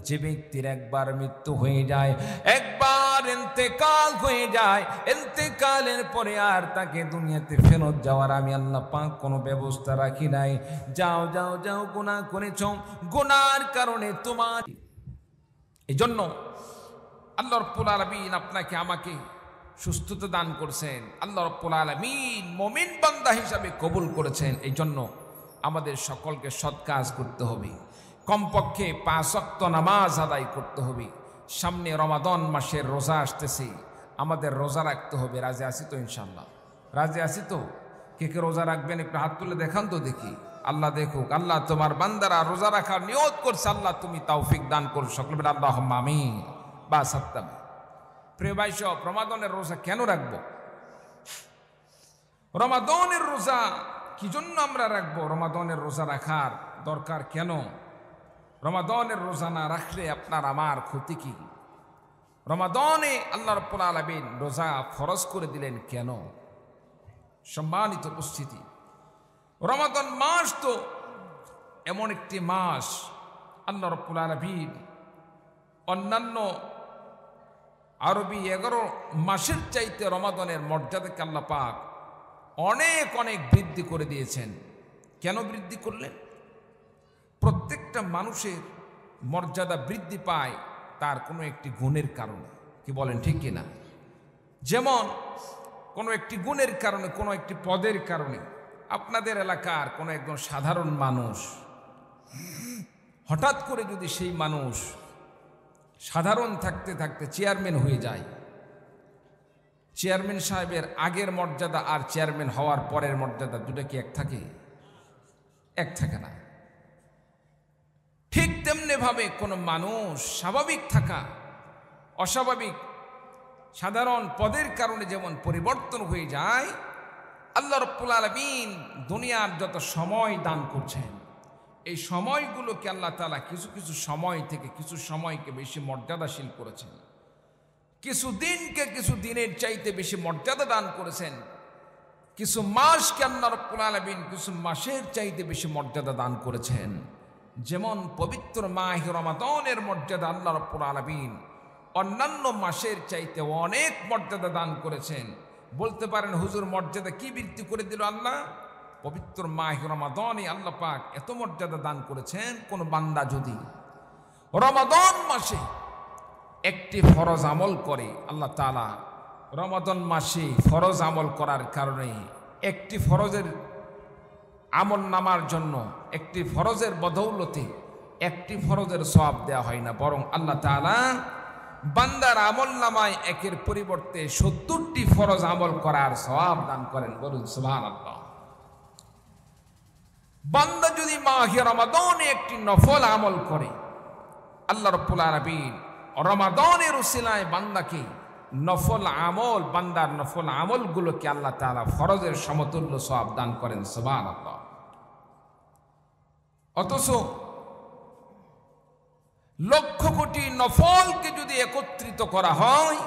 যে ব্যক্তির একবার মৃত্যু হয়ে যায়, একবার ইন্তেকাল হয়ে যায়, ইন্তেকালের পরে আর তাকে দুনিয়াতে ফেরত যাওয়ার আমি আল্লাহ পাক কোনো ব্যবস্থা রাখি নাই। যাও যাও যাও, গুনাহ করেছ, গুনার কারণে তোমার। এই জন্য আল্লাহ রাব্বুল আলামিন আপনাকে আমাকে সুস্থতা দান করছেন, আল্লাহ রাব্বুল আলামিন মুমিন বান্দা হিসাবে কবুল করেছেন। এই জন্য আমাদের সকলকে সৎ কাজ করতে হবে, কমপক্ষে 5 ওয়াক্ত নামাজ আদায় করতে হবে। সামনে রমাদান মাসের রোজা আসতেছে, আমাদের রোজা রাখতে হবে। রাজি আছি তো? ইনশাআল্লাহ রাজি আছি তো? কে কে রোজা রাখবেন একটু হাত তুলে দেখান তো দেখি। আল্লাহ দেখুক, আল্লাহ তোমার বান্দারা রোজা রাখার নিয়ত করছে, আল্লাহ তুমি তৌফিক দান করো। সকলে বলে আল্লাহুম্মা আমিন। বা সত্তাম। প্রিয় ভাই সব, রমাদানের রোজা কেন রাখবো? রমাদানের রোজা কি জন্য আমরা রাখবো? রমাদানের রোজা রাখার দরকার কেন? রমাদানের রোজা না রাখলে আপনার আমার ক্ষতি কি? রমাদানে আল্লাহ রাব্বুল আলামিন রোজা ফরজ করে দিলেন কেন? সম্মানিত উপস্থিতি, রমাদান মাস তো এমন একটি মাস, আল্লাহ রাব্বুল আলামিন অন্যান্য আরবি 11 মাসের চাইতে রমাদানের মর্যাদাকে আল্লাহ পাক অনেক অনেক বৃদ্ধি করে দিয়েছেন। কেন বৃদ্ধি করলেন? প্রত্যেকটা মানুষের মর্যাদা বৃদ্ধি পায় তার কোনো একটি গুণের কারণে। কি বলেন, ঠিক কিনা? যেমন কোনো একটি গুণের কারণে, কোনো একটি পদের কারণে। আপনাদের এলাকার কোনো একজন সাধারণ মানুষ হঠাৎ করে যদি সেই মানুষ সাধারণ থাকতে থাকতে চেয়ারম্যান হয়ে যায়, চেয়ারম্যান সাহেবের আগের মর্যাদা আর চেয়ারম্যান হওয়ার পরের মর্যাদা দুটো কি এক থাকে? এক থাকে না। ঠিক তেমনি ভাবে কোনো মানুষ স্বাভাবিক থাকা অস্বাভাবিক সাধারণ পদের কারণে যেমন পরিবর্তন হয়ে যায়, আল্লাহ রাব্বুল আলামিন দুনিয়ার যত সময় দান করছেন, এই সময়গুলোকে আল্লাহ তাআলা কিছু কিছু সময় থেকে কিছু সময়কে বেশি মর্যাদাশীল করেছেন, কিছু দিনকে কিছু দিনের চাইতে বেশি মর্যাদা দান করেছেন, কিছু মাসকে আল্লাহ রাব্বুল আলামিন কিছু মাসের চাইতে বেশি মর্যাদা দান করেছেন। যেমন পবিত্র মাহে রমাদানের মর্যাদা আল্লাহ রাব্বুল আলামিন অন্যান্য মাসের চাইতে অনেক মর্যাদা দান করেছেন। বলতে পারেন হুজুর মর্যাদা কি বৃদ্ধি করে দিল আল্লাহ? পবিত্র মাহে রমাদানে আল্লাহ পাক এত মর্যাদা দান করেছেন, কোন বান্দা যদি রমাদান মাসে একটি ফরজ আমল করে, আল্লাহ তাআলা রমাদান মাসে ফরজ আমল করার কারণে একটি ফরজের আমল নামার জন্য, একটি ফরজের বদৌলতে একটি ফরজের সওয়াব দেওয়া হয় না, বরং আল্লাহ তাআলা বান্দার আমল নামায় একের পরিবর্তে 70টি ফরজ আমল করার সওয়াব দান করেন। বলুন সুবহানাল্লাহ। বান্দা যদি মাহে রমাদানে একটি নফল আমল করে, আল্লাহ রাব্বুল আলামিন রমাদানের উসিলায় বান্দাকে নফল আমল, বান্দার নফল আমলগুলোকে আল্লাহ তাআলা ফরজের সমতুল্য সওয়াব দান করেন। সুবহানাল্লাহ। অথচ লক্ষ কোটি নফলকে যদি একত্রিত করা হয়,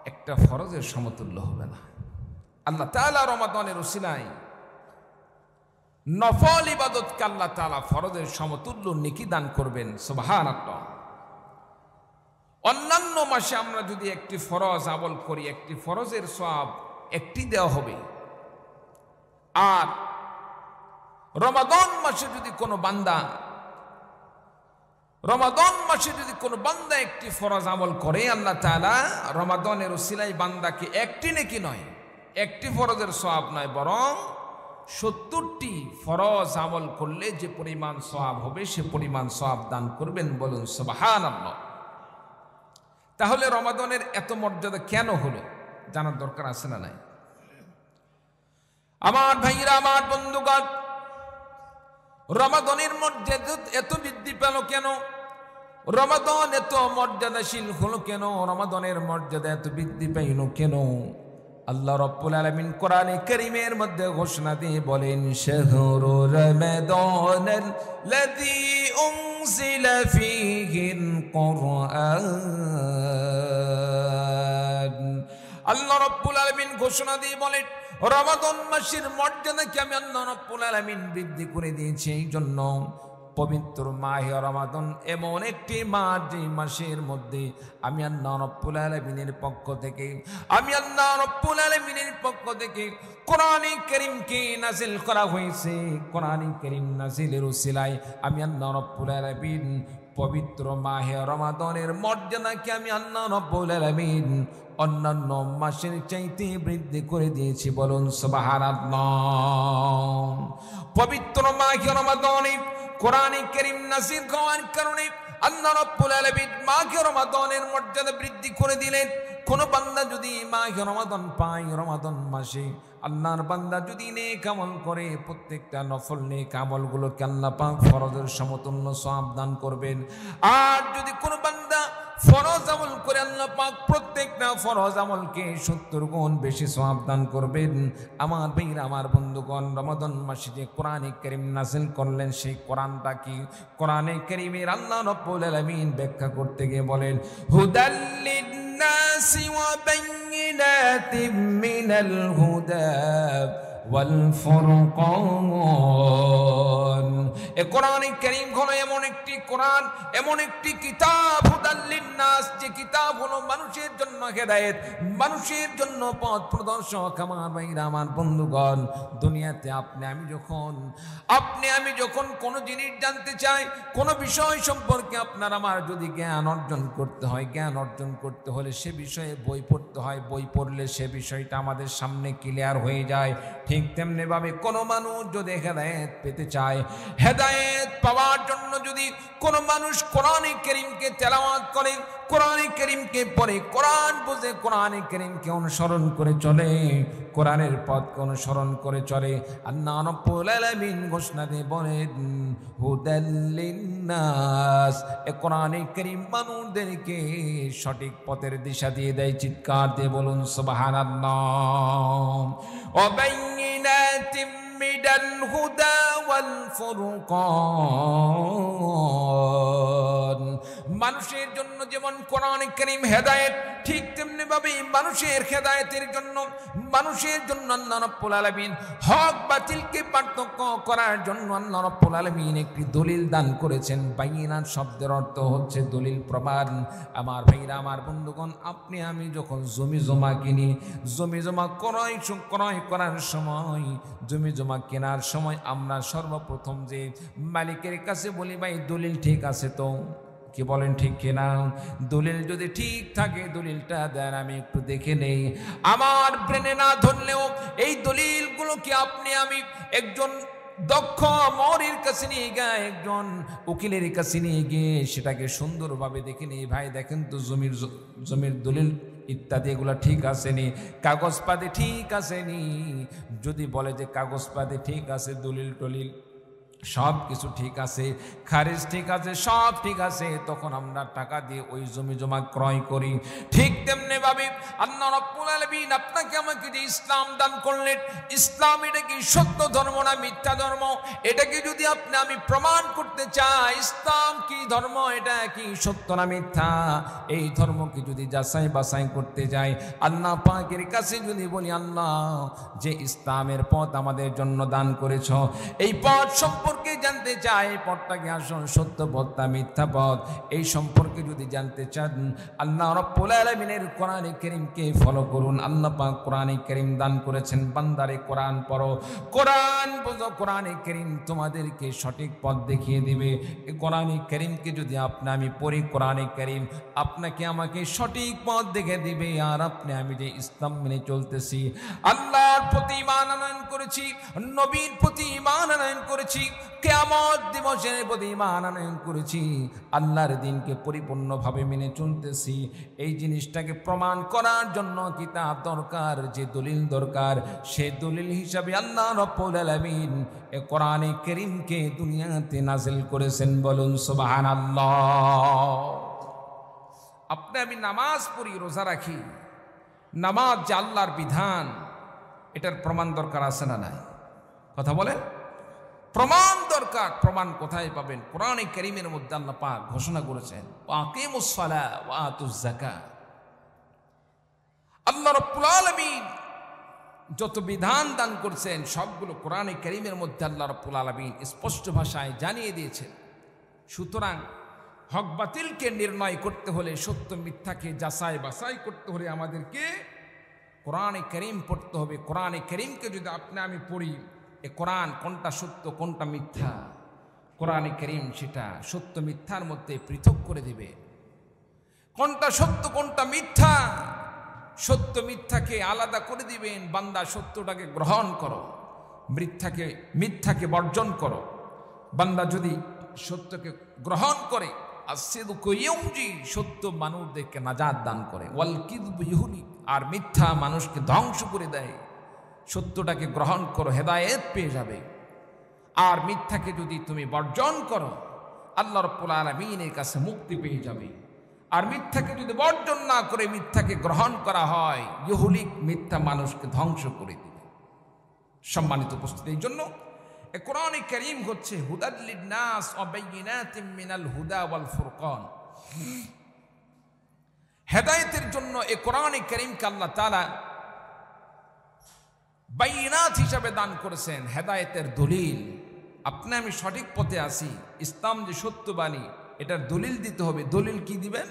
একটা ফরজের সমতুল্য হবে না। আল্লাহ তাআলা রমাদানের উসিলায় নফল ইবাদতকে আল্লাহ তাআলা ফরজের সমতুল্য নেকি দান করবেন। সুবহানাল্লাহ। অন্যান্য মাসে আমরা যদি একটি ফরজ আমল করি, একটি ফরজের সওয়াব একটি দেওয়া হবে, আর রমাদান মাসে যদি কোনো বান্দা একটি ফরজ আমল করে, আল্লাহ তাআলা রমাদানের উসিলায় বান্দাকে একটি নেকি নয়, একটি ফরজের সওয়াব নয়, বরং 70টি ফরজ আমল করলে যে পরিমাণ সওয়াব হবে সে পরিমাণ সওয়াব দান করবেন। বলুন সুবহানাল্লাহ। তাহলে রমাদানের এত মর্যাদা কেন হলো জানার দরকার আছে না নাই? আমার ভাইরা, আমার বন্ধুগণ, রমাদানের মর্যাদা এত বৃদ্ধি পেল কেন? রমাদান এত মর্যাদাশীল হলো কেন? রমাদানের মর্যাদা এত বৃদ্ধি পাইল কেন? আল্লাহ রাব্বুল আলামিন কোরআনে কারীমের মধ্যে ঘোষণা দিয়ে বলেন, শাহরু রমাদানাল্লাযী উনজিলা ফীহিল কুরআন। আল্লাহ রাব্বুল আলামিন ঘোষণা দিয়ে বলেন, রমাদান মাসের মর্যাদাকে আমি আল্লাহ রাব্বুল আলামিন বৃদ্ধি করে দিয়েছি। এই জন্য পবিত্র মাহে রমাদান এমন একটি মাস, যে মাসের মধ্যে আমি আল্লাহ রাব্বুল আলামিনের পক্ষ থেকে কোরআনে কারীমকে নাযিল করা হয়েছে। কোরআনে কারীম নাযিলের উসিলায় আমি আল্লাহ রাব্বুল আলামিন পবিত্র মাহে রমাদানের মর্যাদাকে আমি আল্লাহ রাব্বুল আলামিন অন্যান্য মাসের চাইতে বৃদ্ধি করে দিয়েছি। বলুন সুবহানাল্লাহ। পবিত্র মাহে রমাদানে কোরআনে কারীম নাযিল হওয়ার কারণে আল্লাহ রাব্বুল আলামিন মাহে রমাদানের মর্যাদা বৃদ্ধি করে দিলেন। কোন বান্দা যদি মাহে রমাদান পায়, রমাদান মাসে আল্লাহর বান্দা যদি নেক আমল করে, প্রত্যেকটা নফল নেক আমলগুলোকে আল্লাহ পাক ফরজের সমতুল্য সওয়াব দান করবেন। আর যদি কোন বান্দা ফরজ আমল করে, আল্লাহ পাক প্রত্যেকটা ফরজ আমলকে 70 গুণ বেশি সওয়াব দান করবেন। আমার ভাইরা, আমার বন্ধুগণ, রমাদান মাসে যে কোরআনে কারীম নাযিল করলেন, সেই কোরআনটা কি? কোরআনে কারীমের আল্লাহ রাব্বুল আলামিন ব্যাখ্যা করতে গিয়ে বলেন, হুদাল লিন-নাসি ওয়া বাইয়িনাতিম মিনাল হুদা ওয়াল ফুরকান। এ কোরআনে কারীম হলো এমন একটি কোরআন, এমন একটি কিতাব, হুদাল লিন-নাস, যে কিতাব হলো মানুষের জন্য হেদায়েত, মানুষের জন্য পথ প্রদর্শক। আমার ভাইরা, আমার বন্ধুগণ, দুনিয়াতে আপনি আমি যখন কোনো জিনিস জানতে চাই, কোনো বিষয় সম্পর্কে আপনার আমার যদি জ্ঞান অর্জন করতে হয়, জ্ঞান অর্জন করতে হলে সে বিষয়ে বই পড়তে হয়। বই পড়লে সে বিষয়টা আমাদের সামনে ক্লিয়ার হয়ে যায়। ঠিক তেমনি ভাবে কোনো মানুষ যদি হেদায়েত পেতে চায়, হেদায়েত পাওয়ার জন্য যদি কোনো মানুষ কোরআনে কারীমকে তেলাওয়াত করে, কোরআনে কারীমকে পড়ে, কোরআন বুঝে, কোরআনে কারীমকে অনুসরণ করে চলে, কোরআনের পথকে অনুসরণ করে চলে, আল্লাহ রাব্বুল আলামিন ঘোষণা দিয়ে বলেন, হুদাল লিন-নাস। এ কোরআনে কারীম মানুষদেরকে সঠিক পথের দিশা দিয়ে দেয়। চিৎকার দিয়ে বলুন সুবহানাল্লাহ। ওয়া বাইয়িনাতিম মিনাল হুদা ওয়াল ফুরকান। মানুষের জন্য যেমন কোরআন কারীম হেদায়েত, ঠিক তেমনি ভাবে মানুষের হেদায়েতের জন্য আল্লাহ রাব্বুল আলামিন হক বাতিলকে পার্থক্য করার জন্য আল্লাহ রাব্বুল আলামিন একটি দলিল দান করেছেন। বাইনাত শব্দের অর্থ হচ্ছে দলিল, প্রমাণ। আমার ভাইরা, আমার বন্ধুগণ, আপনি আমি যখন জমি জমা কিনি, জমি জমা ক্রয় করার সময়, জমি জমা কেনার সময় আমরা সর্বপ্রথম যে মালিকের কাছে বলি, ভাই দলিল ঠিক আছে তো? কি বলেন, ঠিক কিনা? দলিল যদি ঠিক থাকে দলিলটা দেন, আমি একটু দেখে নেই। আমার ব্রেনে না ধরলেও এই দলিলগুলোকে আপনি আমি একজন দক্ষ মৌরির কাছে নিয়ে গিয়ে, একজন উকিলের কাছে নিয়ে গিয়ে সেটাকে সুন্দরভাবে দেখে নেই। ভাই দেখেন তো জমির দলিল ইত্যাদি এগুলো ঠিক আসেনি, কাগজপাতি ঠিক আসেনি। যদি বলে যে কাগজপাতি ঠিক আছে, দলিল টলিল সব কিছু ঠিক আছে, খারিজ ঠিক আছে, সব ঠিক আছে, তখন আমরা টাকা দিয়ে ওই জমি জমা ক্রয় করি। ঠিক তেমনি ভাবে আল্লাহ রাব্বুল আলামিন আপনাকে আমাকে যে ইসলাম দান করলেন, ইসলাম এটা কি সত্য ধর্ম না মিথ্যা ধর্ম, এটাকে যদি আপনি আমি প্রমাণ করতে চাই, ইসলাম কি ধর্ম, এটা কি সত্য না মিথ্যা, এই ধর্মকে যদি যাচাই বাছাই করতে যাই, আল্লাহ পাকের কাছে যদি বলি, আল্লাহ যে ইসলামের পথ আমাদের জন্য দান করেছ, এই পথ সম্পর্কে জানতে চাই, এই পথটাকে আসল সত্য পথ না মিথ্যা পথ, এই সম্পর্কে যদি জানতে চান, আল্লাহ রাব্বুল আলামিনের কোরআনে কারীমকে ফলো করুন। আল্লাহ পাক কোরআনে কারীম দান করেছেন, বান্দারে কোরআন পড়ো, কোরআন বুঝো, কোরআনে কারীম তোমাদেরকে সঠিক পথ দেখিয়ে দিবে। এই কোরআনে কারীমকে যদি আপনি আমি পড়ি, কোরআনে কারীম আপনাকে আমাকে সঠিক পথ দেখে দিবে। আর আপনি আমি যে ইসলাম মেনে চলতেছি, আল্লাহর প্রতি ঈমান আনয়ন করেছি, নবীর প্রতি ঈমান আনয়ন করেছি, কিয়ামত দিবসের প্রতি ঈমান আনয়ন করেছি, আল্লাহর দ্বীনকে পরিপূর্ণভাবে মেনে চলতেছি, এই জিনিসটাকে প্রমাণ করার জন্য কিতাব দরকার, যে দলিল দরকার, সে দলিল হিসাবে আল্লাহ রাব্বুল আলামিন এই কোরআনে কারীমকে দুনিয়াতে নাযিল করেছেন। বলুন সুবহানাল্লাহ। আপনি আমি নামাজ পড়ি, রোজা রাখি, নামাজ যে আল্লাহর বিধান, এটার প্রমাণ দরকার আছে না নাই? কথা বলেন, প্রমাণ দরকার। প্রমাণ কোথায় পাবেন? কোরআনে কারীমের মধ্যে আল্লাহ পাক ঘোষণা করেছেন, আকিমুস সালাহ ওয়া আতুজ যাকাত। আল্লাহ রাব্বুল আলামিন যত বিধান দান করছেন সবগুলো কোরআনে কারীমের মধ্যে আল্লাহ রাব্বুল আলামিন স্পষ্ট ভাষায় জানিয়ে দিয়েছেন। সুতরাং হক বাতিলকে নির্ণয় করতে হলে, সত্য মিথ্যাকে যাচাই বাছাই করতে হলে আমাদেরকে কোরআনে কারীম পড়তে হবে। কোরআনে কারীমকে যদি আপনি আমি পড়ি, এ কোরআন কোনটা সত্য কোনটা মিথ্যা, কোরআনে কারীম সেটা সত্য মিথ্যার মধ্যে পৃথক করে দিবে। কোনটা সত্য কোনটা মিথ্যা, সত্য মিথ্যাকে আলাদা করে দিবেন। বান্দা সত্যটাকে গ্রহণ করো, মিথ্যাকে বর্জন করো। বান্দা যদি সত্যকে গ্রহণ করে, as-sidqu yunji, সত্য মানুষদেরকে নাজাত দান করে, ওয়াল কিযবু ইহলিক, আর মিথ্যা মানুষকে ধ্বংস করে দেয়। সত্যটাকে গ্রহণ করো, হেদায়েত পেয়ে যাবে। আর মিথ্যাকে যদি তুমি বর্জন করো, আল্লাহ রাব্বুল আলামিনের কাছে মুক্তি পেয়ে যাবে। আর মিথ্যাকে যদি বর্জন না করে মিথ্যাকে গ্রহণ করা হয়, ইহলিক, মিথ্যা মানুষকে ধ্বংস করে দিবে। সম্মানিত উপস্থিতি, এই জন্য কোরআনে কারীম হচ্ছে হুদাল লিন-নাস ওয়া বাইয়িনাতিম মিনাল হুদা ওয়াল ফুরকান, হেদায়েতের জন্য এই কোরআনে কারীমকে আল্লাহ তাআলা বাইয়িনাত হিসাবে দান করেছেন, হেদায়েতের দলিল। আপনি আমি সঠিক পথে আছি, ইসলাম যে সত্যবাণী, এটার দলিল দিতে হবে। দলিল কি দিবেন?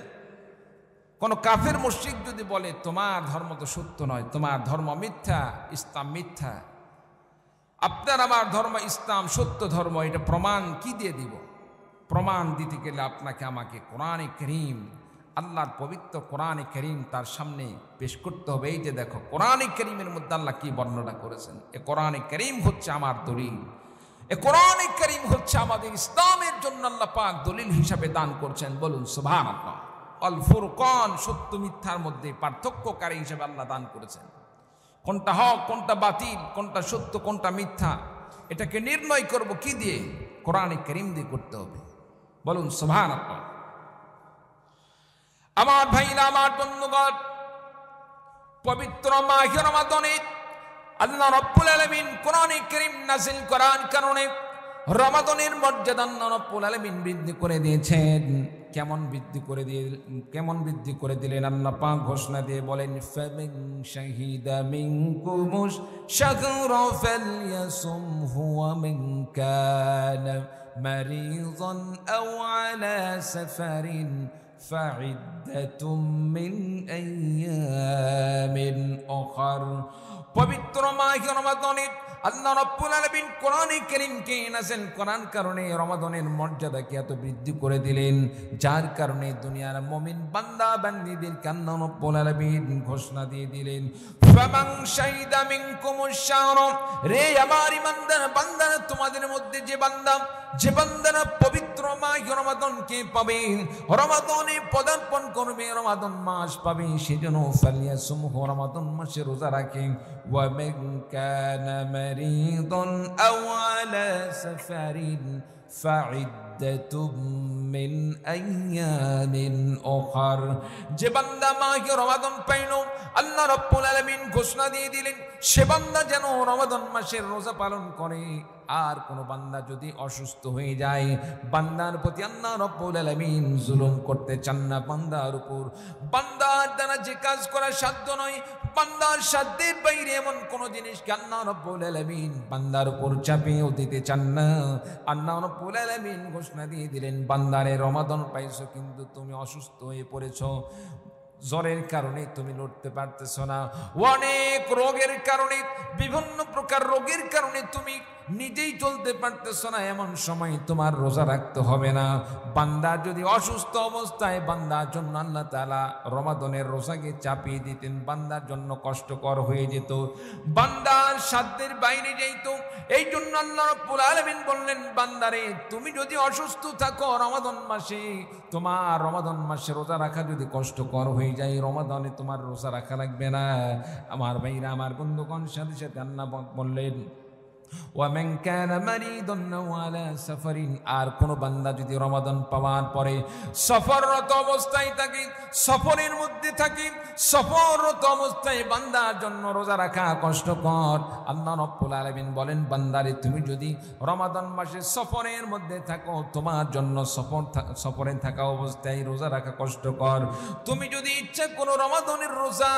কোন কাফের মুশরিক যদি বলে তোমার ধর্ম তো সত্য নয়, তোমার ধর্ম মিথ্যা, ইসলাম মিথ্যা, আপনার আমার ধর্ম ইসলাম সত্য ধর্ম, এটা প্রমাণ কি দিয়ে দিব? প্রমাণ দিতে গেলে আপনাকে আমাকে কোরআনে কারীম, আল্লাহর পবিত্র কোরআনে কারীম তার সামনে পেশ করতে হবে। এই যে দেখো কোরআনে কারীমের মধ্যে আল্লাহ কি বর্ণনা করেছেন। এ কোরআনে কারীম হচ্ছে আমার দলিল, এ কোরআনে কারীম হচ্ছে আমাদের ইসলামের জন্য আল্লাহ পাক দলিল হিসাবে দান করছেন। বলুন সুবহানাল্লাহ। আল ফুরকান, সত্য মিথ্যার মধ্যে পার্থক্যকারী হিসাবে আল্লাহ দান করেছেন। কোনটা হক কোনটা বাতিল, কোনটা সত্য কোনটা মিথ্যা, এটাকে নির্ণয় করব কি দিয়ে? কোরআনে কারীম দিয়ে করতে হবে। বলুন সুবহানাল্লাহ। আমার ভাইরা, আমার বন্ধুগণ, পবিত্র মাহে রমাদানে আল্লাহ রাব্বুল আলামিন কোরআনে কারীম নাযিল করার কারণে রমাদানের মর্যাদা আল্লাহ রাব্বুল আলামিন বৃদ্ধি করে দিয়েছেন। কেমন বৃদ্ধি করে দিলেন আল্লাহ পাক ঘোষণা দিয়ে বলেন, ফামান শাহিদা মিনকুমুশ শাহরা ফালইয়াসুমহু ওয়া মান কানা মারিযান আও আলা সাফারিন ফাইদ্দাতুম মিন আইয়ামিন উখর। পবিত্র মাহে রমাদানে আল্লাহ রাব্বুল আলামিন কোরআনে কারীমকে নাযিল করার কারণে রমাদানের মর্যাদাকে এত বৃদ্ধি করে দিলেন, যার কারণে দুনিয়ার মুমিন বান্দা বান্দীদেরকে আল্লাহ রাব্বুল আলামিন ঘোষণা দিয়ে দিলেন, ফামান শাহিদা মিনকুমুশ শাহরা, রে আমার ইমানদার বান্দারা, তোমাদের মধ্যে যে বান্দারা পবিত্র মাহে রমাদানকে পাবে, রমাদানে পদার্পণ করবে, রমাদান মাস পাবে, সেজন্য ফালিয়াসুমহু, রমাদান মাসে রোজা রাখে, ওয়া মান কানা মারিদান আও আলা সাফারিন ফাইদ্দাতুম মিন আইয়ামিন উখর। যে বান্দা মাহে রমাদান পাইল, আল্লাহ রাব্বুল আলামিন ঘোষণা দিয়ে দিলেন সে বান্দা যেন রমাদান মাসের রোজা পালন করে। আর কোন বান্দা যদি অসুস্থ হয়ে যায়, বান্দার প্রতি আল্লাহ রাব্বুল আলামিন জুলুম করতে চান না বান্দার উপর। বান্দার দ্বারা যে কাজ করা সাধ্য নয়, বান্দার সাধ্যের বাইরে এমন কোন জিনিসকে আল্লাহ রাব্বুল আলামিন বান্দার উপর চাপিয়েও দিতে চান না। আল্লাহ রাব্বুল আলামিন ঘোষণা দিয়ে দিলেন, বান্দারে রমাদান পাইছো কিন্তু তুমি অসুস্থ হয়ে পড়েছো, জ্বরের কারণে তুমি লড়তে পারতেছ না, অনেক রোগের কারণে, বিভিন্ন প্রকার রোগের কারণে তুমি নিজেই চলতে পারতেছ না, এমন সময় তোমার রোজা রাখতে হবে না। বান্দা যদি অসুস্থ অবস্থায় বান্দার জন্য আল্লাহ তাআলা রমাদানের রোজাকে চাপিয়ে দিতেন, বান্দার জন্য কষ্টকর হয়ে যেত, বান্দার সাধ্যের বাইরে যেত। এই জন্য আল্লাহ রাব্বুল আলামিন বললেন, বান্দারে তুমি যদি অসুস্থ থাকো রমাদান মাসে, তোমার রমাদান মাসে রোজা রাখা যদি কষ্টকর হয়ে যায়, রমাদানে তোমার রোজা রাখা লাগবে না। আমার ভাইরা, আমার বন্ধুগণ, সাথে সাথে আল্লাহ বললেন, ওয়ামান কানা মারিদান আও আলা সাফারিন, আর কোন বান্দা যদি রমাদান পাওয়ার পরে সফররত অবস্থায় থাকে, সফরের মধ্যে থাকে, সফররত অবস্থায় বান্দার জন্য রোজা রাখা কষ্টকর, আল্লাহ রাব্বুল আলামিন বলেন, বান্দারে তুমি যদি রমাদান মাসে সফরের মধ্যে থাকো, তোমার জন্য সফরে থাকা অবস্থায় রোজা রাখা কষ্টকর। তুমি যদি ইচ্ছা করো রমাদানের রোজা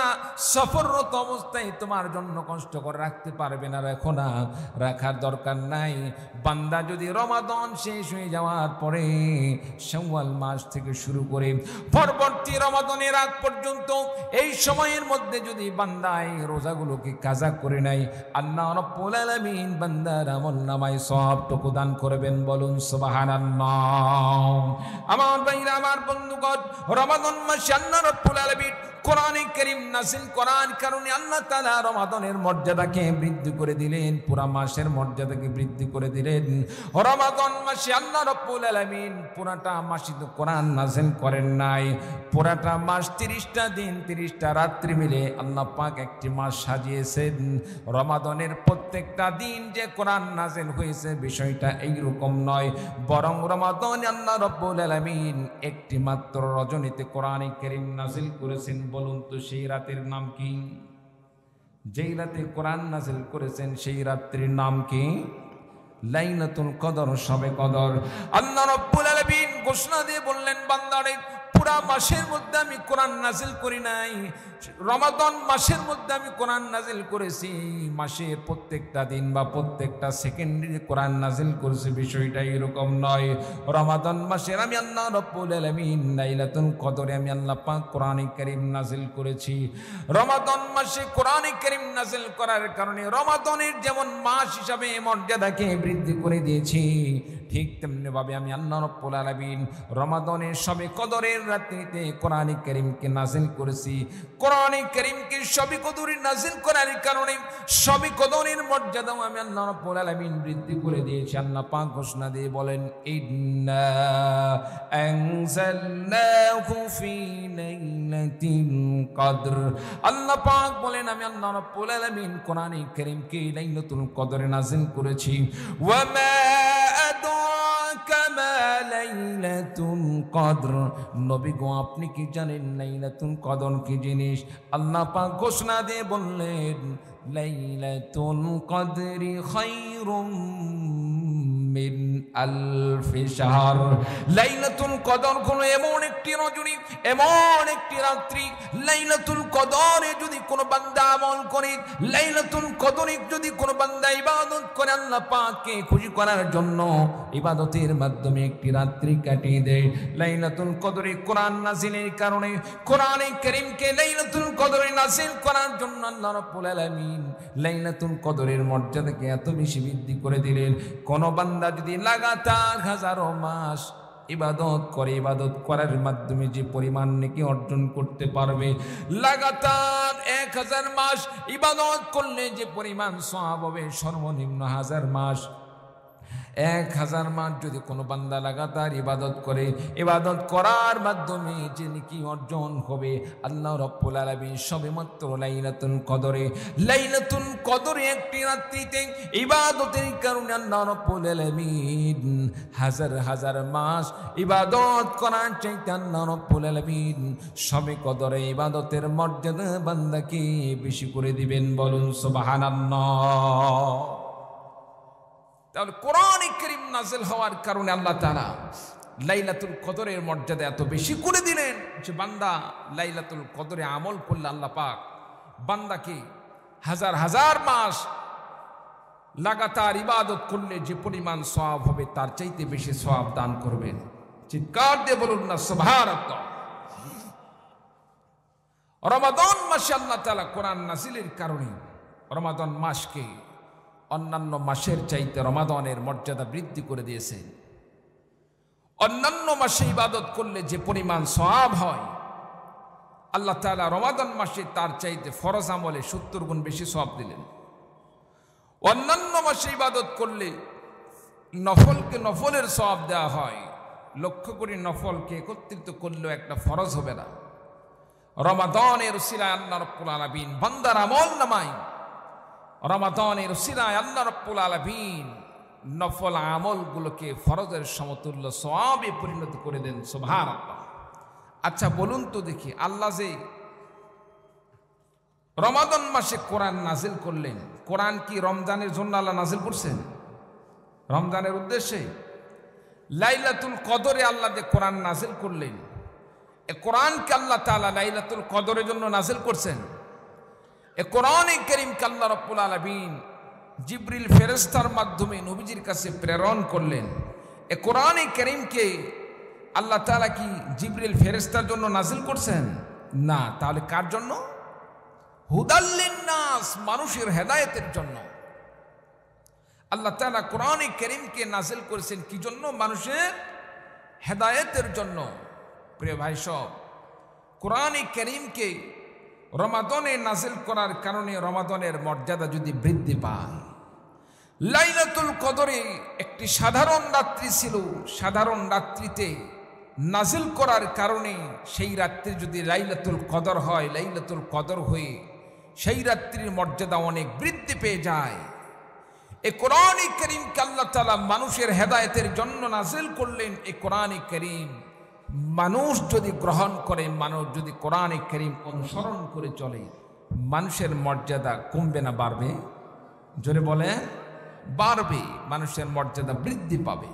সফররত অবস্থায় তোমার জন্য কষ্টকর, রাখতে পারবে না, রাখো না, রাখার দরকার নাই। বান্দা যদি রমাদান শেষ হয়ে যাওয়ার পরে শাওয়াল মাস থেকে শুরু করে পরবর্তী রমাদানের আগ পর্যন্ত এই সময়ের মধ্যে যদি বান্দা এই রোজাগুলোকে কাজা করে নেয়, আল্লাহ রাব্বুল আলামিন বান্দার আমলনামায় সওয়াবটুকু দান করবেন। বলুন সুবহানাল্লাহ। আমার ভাইরা, আমার বন্ধুগণ, রমাদান মাসে আল্লাহ রাব্বুল আলামিন কোরআনে কারীম নাযিল করার কারণে আল্লাহ তাআলা রমাদানের মর্যাদাকে বৃদ্ধি করে দিলেন, পুরা মাসের মর্যাদাকে বৃদ্ধি করে দিলেন। রমাদান মাসে আল্লাহ রাব্বুল আলামিন পুরাটা মাসে তো কোরআন নাযিল করেন নাই, পুরাটা মাস 30টা দিন 30টা রাত্রি মিলে আল্লাহ পাক একটি মাস সাজিয়েছেন। রমাদানের প্রত্যেকটা দিন যে কোরআন নাযিল হয়েছে বিষয়টা এইরকম নয়, বরং রমাদানে আল্লাহ রাব্বুল আলামিন একটি মাত্র রজনীতে কোরআনে কারীম নাযিল করেছেন। বলুন তো সেই রাতের নাম কি? যেই রাতে কোরআন নাযিল করেছেন সেই রাত্রির নাম কি? লাইলাতুল কদর, শবে কদর। আল্লাহ রাব্বুল আলামিন ঘোষণা দিয়ে বললেন, বান্দারে পুরা মাসের মধ্যে আমি কোরআন নাযিল করি নাই, রমাদান মাসের মধ্যে আমি কোরআন নাযিল করেছি, মাসের প্রত্যেকটা দিন বা প্রত্যেকটা সেকেন্ডে কোরআন নাযিল করেছি, বিষয়টা এরকম নয়। রমাদান মাসের আমি আল্লাহ রাব্বুল আলামিন লাইলাতুল কদরে আমি আল্লাহ পাক কোরআনে কারীম নাযিল করেছি। রমাদান মাসে কোরআনে কারীম নাযিল করার কারণে রমাদানের যেমন মাস হিসাবে মর্যাদাকে বৃদ্ধি করে দিয়েছি, ঠিক তেমনি ভাবে আমি আল্লাহ রাব্বুল আলামিন রমাদানের শবে কদরের রাত্রিতে কোরআনে কারীমকে নাযিল করেছি। কোরআনে কারীমকে শবে কদরে নাযিল করার কারণে শবে কদরের মর্যাদাও আমি আল্লাহ রাব্বুল আলামিন বৃদ্ধি করে দিয়েছি। আল্লাহ পাক ঘোষণা দিয়ে বলেন, ইন্না আনজালনাহু ফি লাইলাতিল কদর। আল্লাহ পাক বলেন, আমি আল্লাহ রাব্বুল আলামিন কোরআনে কারীমকে লাইলাতুল কদরে নাযিল করেছি। ওয়া মা আদরাকা মা লাইলাতুল কদর, নবী গো আপনি কি জানেন লাইলাতুল কদর কি জিনিস? আল্লাহ পাক ঘোষণা দিয়ে বললেন, লাইলাতুল কদরি খায়রুম মিন আলফি শাহর। লাইলাতুল কদর হলো এমন একটি রজনী, এমন একটি রাত্রি, লাইলাতুল কদরে যদি কোনো বান্দা আমল করে, লাইলাতুল কদরে যদি কোনো বান্দা ইবাদত করে, আল্লাহ পাককে খুশি করার জন্য ইবাদতের মাধ্যমে একটি রাত্রি কাটিয়ে দেয়। লাইলাতুল কদরে কোরআন নাযিলের কারণে, কোরআনে কারীমকে লাইলাতুল কদরে নাযিল করার জন্য আল্লাহ রাব্বুল আলামিন লাইলাতুল কদরের মর্যাদাকে এত বেশি বৃদ্ধি করে দিলেন। কোন বান্দা যদি লাগাতার হাজারো মাস ইবাদত করে, ইবাদত করার মাধ্যমে যে পরিমাণ নেকি অর্জন করতে পারবে, লাগাতার 1000 মাস ইবাদত করলে যে পরিমাণ সওয়াব হবে, সর্বনিম্ন 1000 মাস, 1000 মাস যদি কোনো বান্দা লাগাতার ইবাদত করে, ইবাদত করার মাধ্যমে যে নেকি অর্জন হবে, আল্লাহ রাব্বুল আলামিন সবেমাত্র লাইলাতুল কদরে, লাইলাতুল কদরে একটি রাত্রিতে ইবাদতের কারণে আল্লাহ রাব্বুল আলামিন হাজার হাজার মাস ইবাদত করার চাইতে আল্লাহ রাব্বুল আলামিন সবে কদরে ইবাদতের মর্যাদা বান্দাকে বেশি করে দিবেন। বলুন সুবহানাল্লাহ। তাহলে কোরআনে কারীম নাযিল হওয়ার কারণে আল্লাহ তাআলা লাইলাতুল কদরের মর্যাদা এত বেশি করে দিলেন যে বান্দা লাইলাতুল কদরে আমল করলে আল্লাহ পাক বান্দাকে হাজার হাজার মাস লাগাতার ইবাদত করলে যে পরিমাণ সওয়াব হবে তার চাইতে বেশি সওয়াব দান করবেন। চিৎকার দিয়ে বলুন না সুবহানাল্লাহ। রমাদান মাসে আল্লাহ তাআলা কোরআন নাযিলের কারণে রমাদান মাসকে অন্যান্য মাসের চাইতে রমাদানের মর্যাদা বৃদ্ধি করে দিয়েছেন। অন্যান্য মাসে ইবাদত করলে যে পরিমাণ সওয়াব হয়, আল্লাহ তাআলা রমাদান মাসে তার চাইতে ফরজ আমলে 70 গুণ বেশি সওয়াব দিলেন। অন্যান্য মাসে ইবাদত করলে নফলকে নফলের সওয়াব দেওয়া হয়, লক্ষ্য করে নফলকে একত্রিত করলেও একটা ফরজ হবে না। রমাদানের উসিলায় আল্লাহ রাব্বুল আলামিন বান্দার আমল নামায়, রমাদানের উসিলায় আল্লাহ রাব্বুল আলামিন নফল আমলগুলোকে ফরজের সমতুল্য সওয়াবে পরিণত করে দেন। সুবহানাল্লাহ। আচ্ছা বলুন তো দেখি, আল্লাহ যে রমাদান মাসে কোরআন নাজিল করলেন, কোরআন কি রমজানের জন্য আল্লাহ নাজিল করছেন? রমজানের উদ্দেশ্যে? লাইলাতুল কদরে আল্লাহ যে কোরআন নাজিল করলেন, এ কোরআনকে আল্লাহ তাআলা লাইলাতুল কদরের জন্য নাজিল করছেন। এ কোরআনে কারীমকে আল্লাহ রাব্বুল আলামিন জিবরিল ফেরেশতার মাধ্যমে নবীজির কাছে প্রেরণ করলেন। এ কোরআনে কারীমকে আল্লাহ তাআলা কি জিবরিল ফেরেশতার জন্য নাজিল করছেন? না। তাহলে কার জন্য? হুদাল লিন্নাস, মানুষের হেদায়েতের জন্য। আল্লাহ তাআলা কোরআনে কারীমকে নাজিল করেছেন কি জন্য? মানুষের হেদায়েতের জন্য। প্রিয় ভাই সব, কোরআনে কারীমকে রমাদানে নাজিল করার কারণে রমাদানের মর্যাদা যদি বৃদ্ধি পায়, লাইলাতুল কদরে একটি সাধারণ রাত্রি ছিল, সাধারণ রাত্রিতে নাজিল করার কারণে সেই রাত্রি যদি লাইলাতুল কদর হয়, লাইলাতুল কদর হয়ে সেই রাত্রির মর্যাদা অনেক বৃদ্ধি পেয়ে যায়। এই কোরআনে কারীমকে আল্লাহ তাআলা মানুষের হেদায়েতের জন্য নাজিল করলেন। এই কোরআনে কারীম মানুষ যদি গ্রহণ করে, মানুষ যদি কোরআনে কারীম অনুসরণ করে চলে, মানুষের মর্যাদা কমবে না বাড়বে? জোরে বলে বাড়বে। মানুষের মর্যাদা বৃদ্ধি পাবে।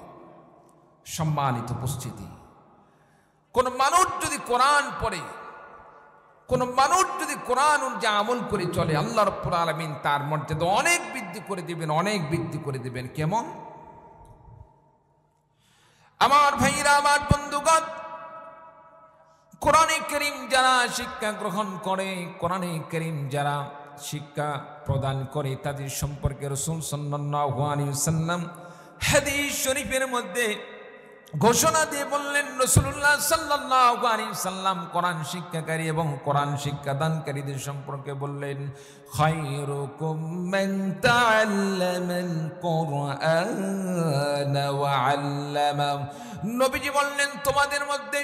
সম্মানিত উপস্থিতি, কোন মানুষ যদি কোরআন পড়ে, কোন মানুষ যদি কোরআন অনুযায়ী আমল করে চলে, আল্লাহ রাব্বুল আলামিন তার মর্যাদা অনেক বৃদ্ধি করে দিবেন, অনেক বৃদ্ধি করে দিবেন। কেমন? আমার ভাইরা, আমার বন্ধুগণ, কোরআনে কারীম যারা শিক্ষা গ্রহণ করে, কোরআনে কারীম যারা শিক্ষা প্রদান করে, তাদের সম্পর্কে রাসূল সাল্লাল্লাহু আলাইহি ওয়াসাল্লাম হাদিস শরীফের মধ্যে ঘোষণা দিয়ে বললেন, রাসূলুল্লাহ সাল্লাল্লাহু আলাইহি ওয়াসাল্লাম কোরআন শিক্ষাকারী এবং কোরআন শিক্ষাদানকারীদের সম্পর্কে বললেন, খায়রুকুম মান তাআল্লামাল কুরআনা ওয়া আল্লামা। নবীজি বললেন, তোমাদের মধ্যে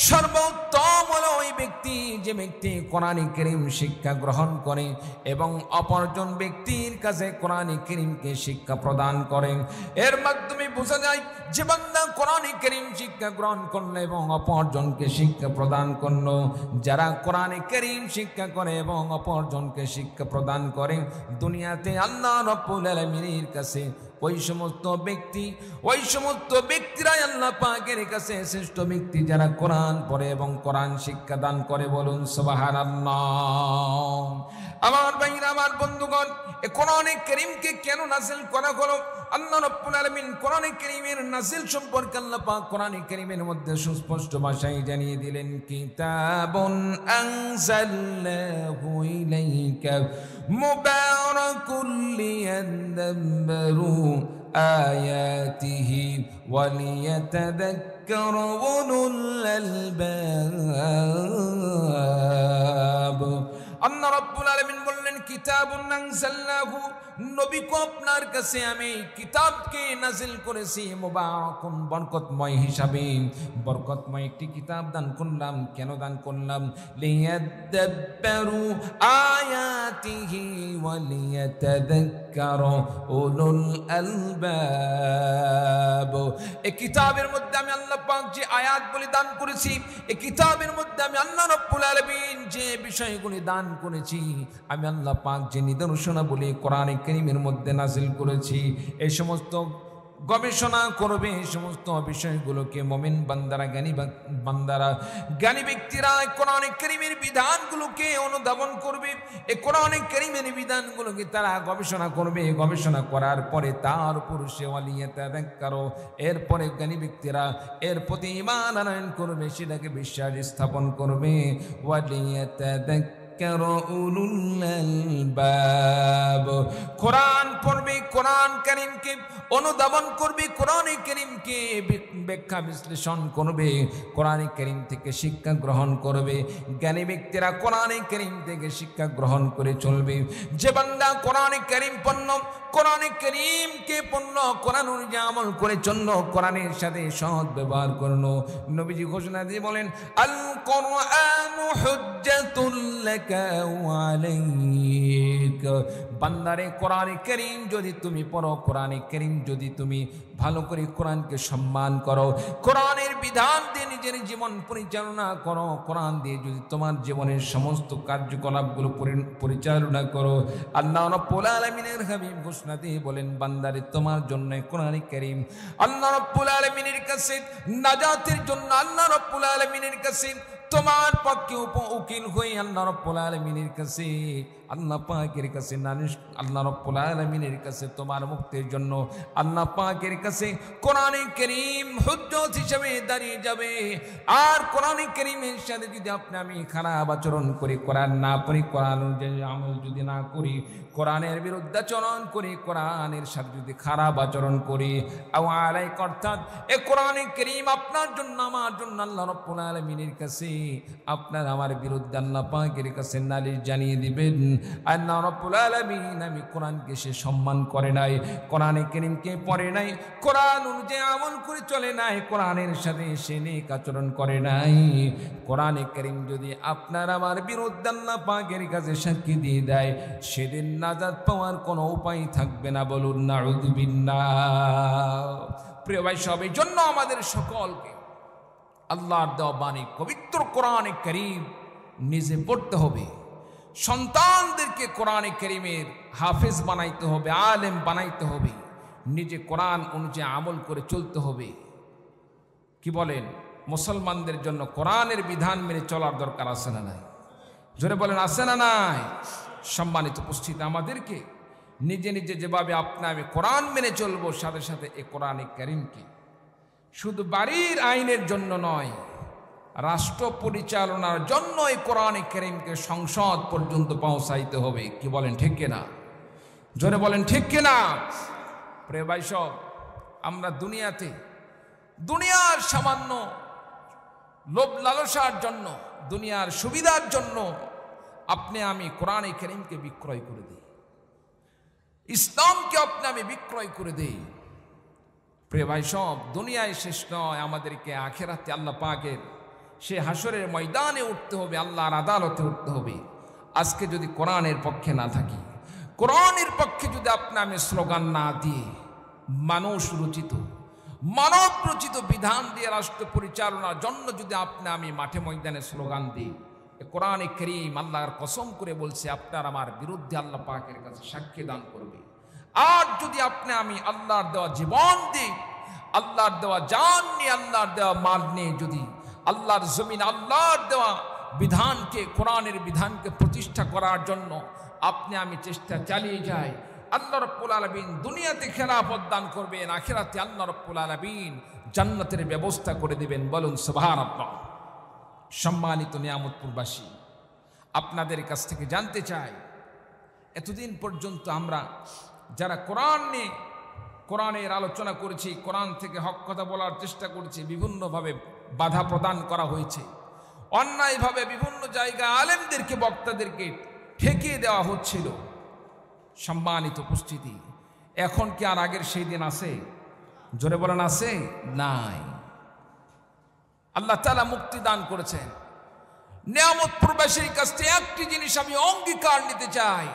সর্বোত্তম হলো ওই ব্যক্তি যে ব্যক্তি কোরআনে কারীম শিক্ষা গ্রহণ করে এবং অপরজন ব্যক্তির কাছে কোরআনে কারীমকে শিক্ষা প্রদান করে। এর মাধ্যমে বোঝা যায় যে বান্দা কোরআনে কারীম শিক্ষা গ্রহণ করলো এবং অপরজনকে শিক্ষা প্রদান করলো। যারা কোরআনে কারীম শিক্ষা করে এবং অপরজনকে শিক্ষা প্রদান করে, দুনিয়াতে আল্লাহ রাব্বুল আলামিনের কাছে ওই সমস্ত ব্যক্তিরাই আল্লাহ পাকের কাছে শ্রেষ্ঠ ব্যক্তি, যারা কোরআন পড়ে এবং কোরআন শিক্ষা দান করে। বলুন সুবহানাল্লাহ। আমার ভাইরা, আমার বন্ধুগণ, এই কোরআনে কারীমকে কেন নাযিল করা হলো? আল্লাহ রাব্বুল আলামিন কোরআনে কারীমের নাযিল সম্পর্কে আল্লাহ পাক কোরআনে কারীমের মধ্যে সুস্পষ্ট ভাষায় জানিয়ে দিলেন, কিতাবুন আনজালনাহু ইলাইকা মুবারাকুল লিয়াদাব্বারু আয়াতিহি ওয়া লিয়াতাযাক্কারা উলুল আলবাব। আল্লাহ রাব্বুল আলামিন বললেন, কিতাবুন আনজালনাহু, নবীকে আপনার কাছে আমি কিতাবকে নাযিল করেছি মুবারাকুন, বরকতময় হিসাবে। বরকতময় একটি কিতাব দান করলাম। কেন দান করলাম? লিয়াদাব্বারু আয়াতিহি ওয়া লিয়াতাযাক্কারা উলুল আলবাব। এই কিতাবের মধ্যে আমি আল্লাহ পাক যে আয়াতগুলি দান করেছি, এই কিতাবের মধ্যে আমি আল্লাহ রাব্বুল আলামিন যে বিষয়গুলি দান করেছি, আমি আল্লাহ পাক যে নিদর্শনাবলী কোরআনে কারীমের মধ্যে নাযিল করেছি, এই সমস্ত গবেষণা করবে, এই সমস্ত বিষয়গুলোকে মুমিন বান্দারা, জ্ঞানী ব্যক্তিরা কোরআনে কারীমের বিধানগুলোকে অনুধাবন করবে। এই কোরআনে কারীমের বিধানগুলোকে তারা গবেষণা করবে। গবেষণা করার পরে তার উপর সে ওয়ালিয়াতাযাক্কারু, এরপরে জ্ঞানী ব্যক্তিরা এর প্রতি ঈমান আনয়ন করবে, সেটাকে বিশ্বাস স্থাপন করবে। ওয়ালিয়াতাযাক্কারু উলুল আলবাব, কোরআন পড়বে, কোরআন কারীমকে অনুধাবন করবে, কোরআনে কারীমকে ব্যাখ্যা বিশ্লেষণ করবে, কোরআনে কারীম থেকে শিক্ষা গ্রহণ করবে। জ্ঞানী ব্যক্তিরা কোরআনে কারীম থেকে শিক্ষা গ্রহণ করে চলবে। যে বান্দা কোরআনে কারীম পণ্য, কোরআনে কারীমকে পণ্য, কোরআন অনুযায়ী আমল করে চলল, কোরআনের সাথে সৎ ব্যবহার করলো, নবীজি ঘোষণা দিয়ে বলেন, আল কোরআনু হুজ্জাতুল লাকা ওয়া আলাইক। বান্দারে, কোরআনে কারীম যদি তুমি পড়ো, কোরআনে কারীম যদি তুমি ভালো করে কোরআনকে সম্মান করো, কোরআনের বিধান দিয়ে নিজের জীবন পরিচালনা করো, কোরআন দিয়ে যদি তোমার জীবনের সমস্ত কার্যকলাপগুলো পরিচালনা করো, আল্লাহ রাব্বুল আলামিনের হাবিব ঘোষণা দিয়ে বলেন, বান্দারে তোমার জন্য কোরআনে কারীম আল্লাহ রাব্বুল আলামিনের কাছে নাজাতের জন্য, আল্লাহ রাব্বুল আলামিনের কাছে তোমার পক্ষে উকিল হয়ে আল্লাহ রাব্বুল আলামিনের কাছে, আল্লাহ পাকের কাছে নালিশ, আল্লাহ রাব্বুল আলামিনের কাছে তোমার মুক্তির জন্য আল্লাহ পাকের কাছে কোরআনে কারীম হুজ্জত হিসেবে দাঁড়িয়ে যাবে। আর কোরআনে কারীমের সাথে যদি আমি খারাপ আচরণ করি, কোরআন না পড়ি, কোরআন অনুযায়ী আমল যদি না করি, কোরআনের বিরুদ্ধাচরণ করি, কোরআনের সাথে যদি খারাপ আচরণ করি, অর্থাৎ এ কোরআনে কারীম আপনার জন্য, আমার জন্য আল্লাহ রাব্বুল আলামিনের কাছে আপনার আমার বিরুদ্ধে আল্লাহ পাকের কাছে নালিশ জানিয়ে দিবেন। আল্লাহ রাব্বুল আলামিন আমি কোরআনকে সে সম্মান করে নাই, কোরআনে কারীমকে পড়ে নাই, কোরআন অনুযায়ী আমল করে চলে নাই, কোরআনের সাথে সে নেক আচরণ করে নাই, কোরআনে কারীম যদি আপনার আমার বিরুদ্ধে আল্লাহ পাকের কাছে সাক্ষী দিয়ে দেয়, সেদিন নাজাত পাওয়ার কোনো উপায় থাকবে না। বলুন নাউযুবিল্লাহ। প্রিয় ভাই, সব এই জন্য আমাদের সকলকে আল্লাহর দেওয়া বাণী পবিত্র কোরআনে কারীম নিজে পড়তে হবে, সন্তানদেরকে কোরআনে কারীমের হাফেজ বানাইতে হবে, আলেম বানাইতে হবে, নিজে কোরআন অনুযায়ী আমল করে চলতে হবে। কি বলেন? মুসলমানদের জন্য কোরআনের বিধান মেনে চলার দরকার আছে না নাই? জোরে বলেন, আছে না নাই? সম্মানিত উপস্থিতি, আমাদেরকে নিজে নিজে যেভাবে আমি কোরআন মেনে চলবো, সাথে সাথে এই কোরআনে কারীমকে শুধু বাড়ির আইনের জন্য নয়, রাষ্ট্র পরিচালনার জন্য এই কোরআনে কারীমকে সংসদ পর্যন্ত পৌঁছাইতে হবে। কি বলেন, ঠিক কিনা? জোরে বলেন, ঠিক কিনা? প্রিয় ভাই সব, আমরা দুনিয়ার সামান্য লোভ লালসার জন্য, দুনিয়ার সুবিধার জন্য আমি কোরআনে কারীমকে বিক্রয় করে দিই, ইসলামকে আমি বিক্রয় করে দিই। প্রিয় ভাই সব, দুনিয়ায় শেষ নয়, আমাদেরকে আখিরাতে আল্লাহ পাকের সে হাসরের ময়দানে উঠতে হবে, আল্লাহর আদালতে উঠতে হবে। আজকে যদি কোরআনের পক্ষে না থাকি, কোরআনের পক্ষে যদি আমি স্লোগান না দিয়ে মানুষ রচিত, মানব রচিত বিধান দিয়ে রাষ্ট্র পরিচালনার জন্য যদি আমি মাঠে ময়দানে স্লোগান দিই, কোরআনে কারীম আল্লাহর কসম করে বলছে, আপনার আমার বিরুদ্ধে আল্লাহ পাকের কাছে সাক্ষী দান করবে। আর যদি আপনি আমি আল্লাহর দেওয়া জীবন দিই, আল্লাহর দেওয়া জান নিয়ে, আল্লাহর দেওয়া মাল নিয়ে যদি আল্লাহর জমিন আল্লাহর দেওয়া বিধানকে, কোরআনের বিধানকে প্রতিষ্ঠা করার জন্য আপনি আমি চেষ্টা চালিয়ে যাই, আল্লাহ রাব্বুল আলামিন দুনিয়াতে খেলাফত দান করবেন, আখিরাতে আল্লাহ রাব্বুল আলামিন জান্নাতের ব্যবস্থা করে দিবেন। বলুন সুবহানাল্লাহ। সম্মানিত নিয়ামতপুরবাসী, আপনাদের কাছ থেকে জানতে চাই, এতদিন পর্যন্ত আমরা যারা কোরআন নিয়ে কোরআনের আলোচনা করেছি, কোরআন থেকে হক কথা বলার চেষ্টা করেছি, বিভিন্নভাবে বাধা প্রদান করা হয়েছে, অন্যায়ভাবে বিভিন্ন জায়গায় আলেমদেরকে, বক্তাদেরকে ঠেকিয়ে দেওয়া হচ্ছিল। সম্মানিত উপস্থিতি, এখন কি আর আগের সেই দিন আছে? জোরে বলেন, আছে? নাই। আল্লাহ তাআলা মুক্তি দান করেছেন। নিয়ামতপুরবাসীর কাছ থেকে একটি জিনিস আমি অঙ্গীকার নিতে চাই,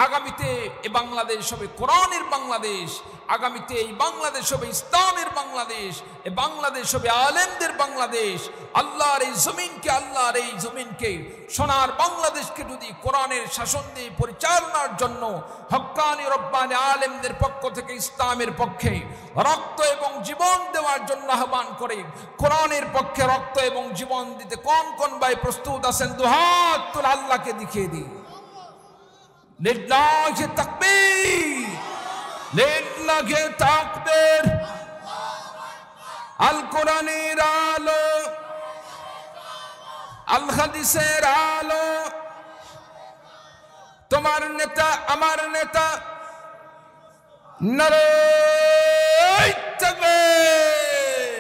আগামীতে এই বাংলাদেশ হবে কোরআনের বাংলাদেশ, আগামীতে এই বাংলাদেশ হবে ইসলামের বাংলাদেশ, এই বাংলাদেশ হবে আলেমদের বাংলাদেশ। আল্লাহর এই জমিনকে সোনার বাংলাদেশকে যদি কোরআনের শাসন দিয়ে পরিচালনার জন্য হক্কানি রব্বানি আলেমদের পক্ষ থেকে ইসলামের পক্ষে রক্ত এবং জীবন দেওয়ার জন্য আহ্বান করে, কোরআনের পক্ষে রক্ত এবং জীবন দিতে কোন কোন ভাই প্রস্তুত আছেন? দুহাত তুলে আল্লাহকে দেখিয়ে দিই। লিল্লাহি তাকবীর, লিল্লাহি তাকবীর। আল কোরআনের আলো, আল হাদিসের আলো, তোমার নেতা আমার নেতা, নারে তাকবীর।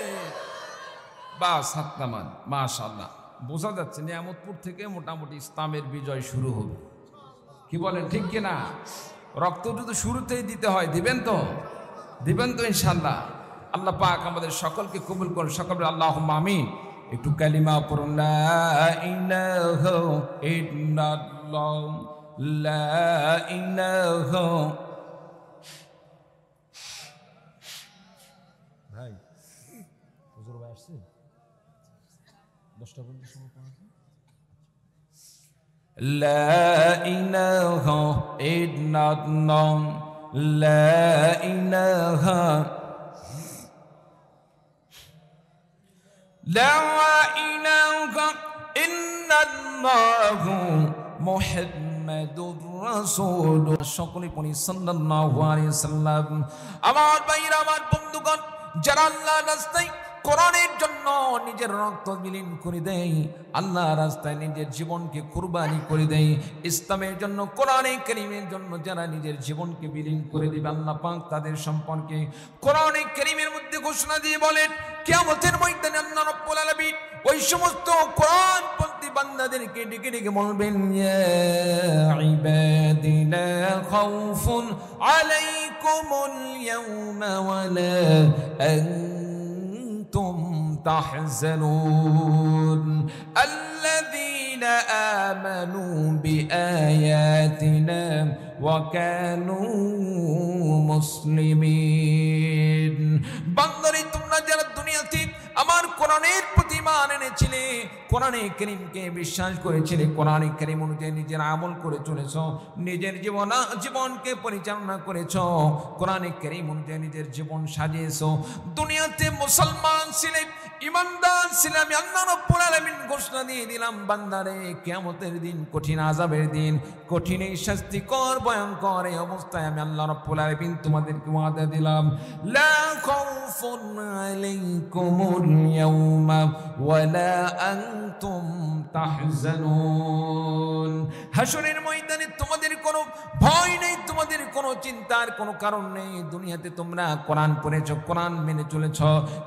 বাস, হাত নামান। মাশাআল্লাহ, বোঝা যাচ্ছে নিয়ামতপুর থেকে মোটামুটি ইসলামের বিজয় শুরু হবে। কি বলেন, ঠিক কিনা? রক্ত যদি শুরুতেই দিতে হয়, দিবেন তো? দিবেন তো ইনশাআল্লাহ? আল্লাহ পাক আমাদের সকলকে কবুল করুন। সকলে আল্লাহুম্মা আমিন। একটু কালিমা পড়ুন, লা ইলাহা ইল্লাল্লাহ, লা ইলাহা। ভাই হুজুর ভাই আসছে 10টা পর্যন্ত সময় পাওয়া। لا إله إلا الله، لا إله، لا إله إلا الله محمد رسول। সকলে পড়ি সাল্লাল্লাহু আলাইহি সাল্লাম। আমার ভাইরা, আমার বন্ধুগণ, যারা আল্লাহর রাস্তায় কোরআনের জন্য নিজের রক্ত বিলীন করে দেয়, আল্লাহর রাস্তায় নিজের জীবনকে কুরবানি করে দেয়, ইসলামের জন্য, কোরআনে কারীমের জন্য যারা নিজের জীবনকে বিলীন করে দিবে, আল্লাহ পাক তাদের সম্পর্কে কোরআনে কারীমের মধ্যে ঘোষণা দিয়ে বলেন, কিয়ামতের ময়দানে আল্লাহ রাব্বুল আলামিন ওই সমস্ত কোরআনপন্থী বান্দাদেরকে ডেকে ডেকে বলবেন, ইয়া ইবাদি লা খাউফুন আলাইকুমুল ইয়াওমা ওয়ালা أنتم تحزنون الذين آمنوا بآياتنا وكانوا مسلمين। বান্দারে, তোমরা যারা দুনিয়াতে আমার কোরআনের প্রতি ঈমান এনেছিলে, কোরআনে কারীমকে বিশ্বাস করেছিলে, কোরআনে কারীম অনুযায়ী নিজের আমল করে চলেছো, নিজের জীবনকে পরিচালনা করেছো, কোরআনে কারীম অনুযায়ী নিজের জীবন সাজিয়েছো, দুনিয়াতে মুসলমান ছিলে, ঈমানদার ছিলে, আমি আল্লাহ রাব্বুল আলামিন ঘোষণা দিয়ে দিলাম, বান্দারে, কিয়ামতের দিন, কঠিন আযাবের দিন, কঠিন এই শাস্তিকর ভয়ঙ্কর এই অবস্থায় আমি আল্লাহ রাব্বুল আলামিন তোমাদেরকে ওয়াদা দিলাম, লা খাউফুন আলাইকুমুল ইয়াওমা ওয়ালা আনতুম তাহজানুন। হাসরের ময়দানে তোমাদের কোনো ভয় নেই, তোমাদের কোনো চিন্তার কোনো কারণ নেই। দুনিয়াতে তোমরা কোরআন পড়েছ, কোরআন মেনে চলেছ,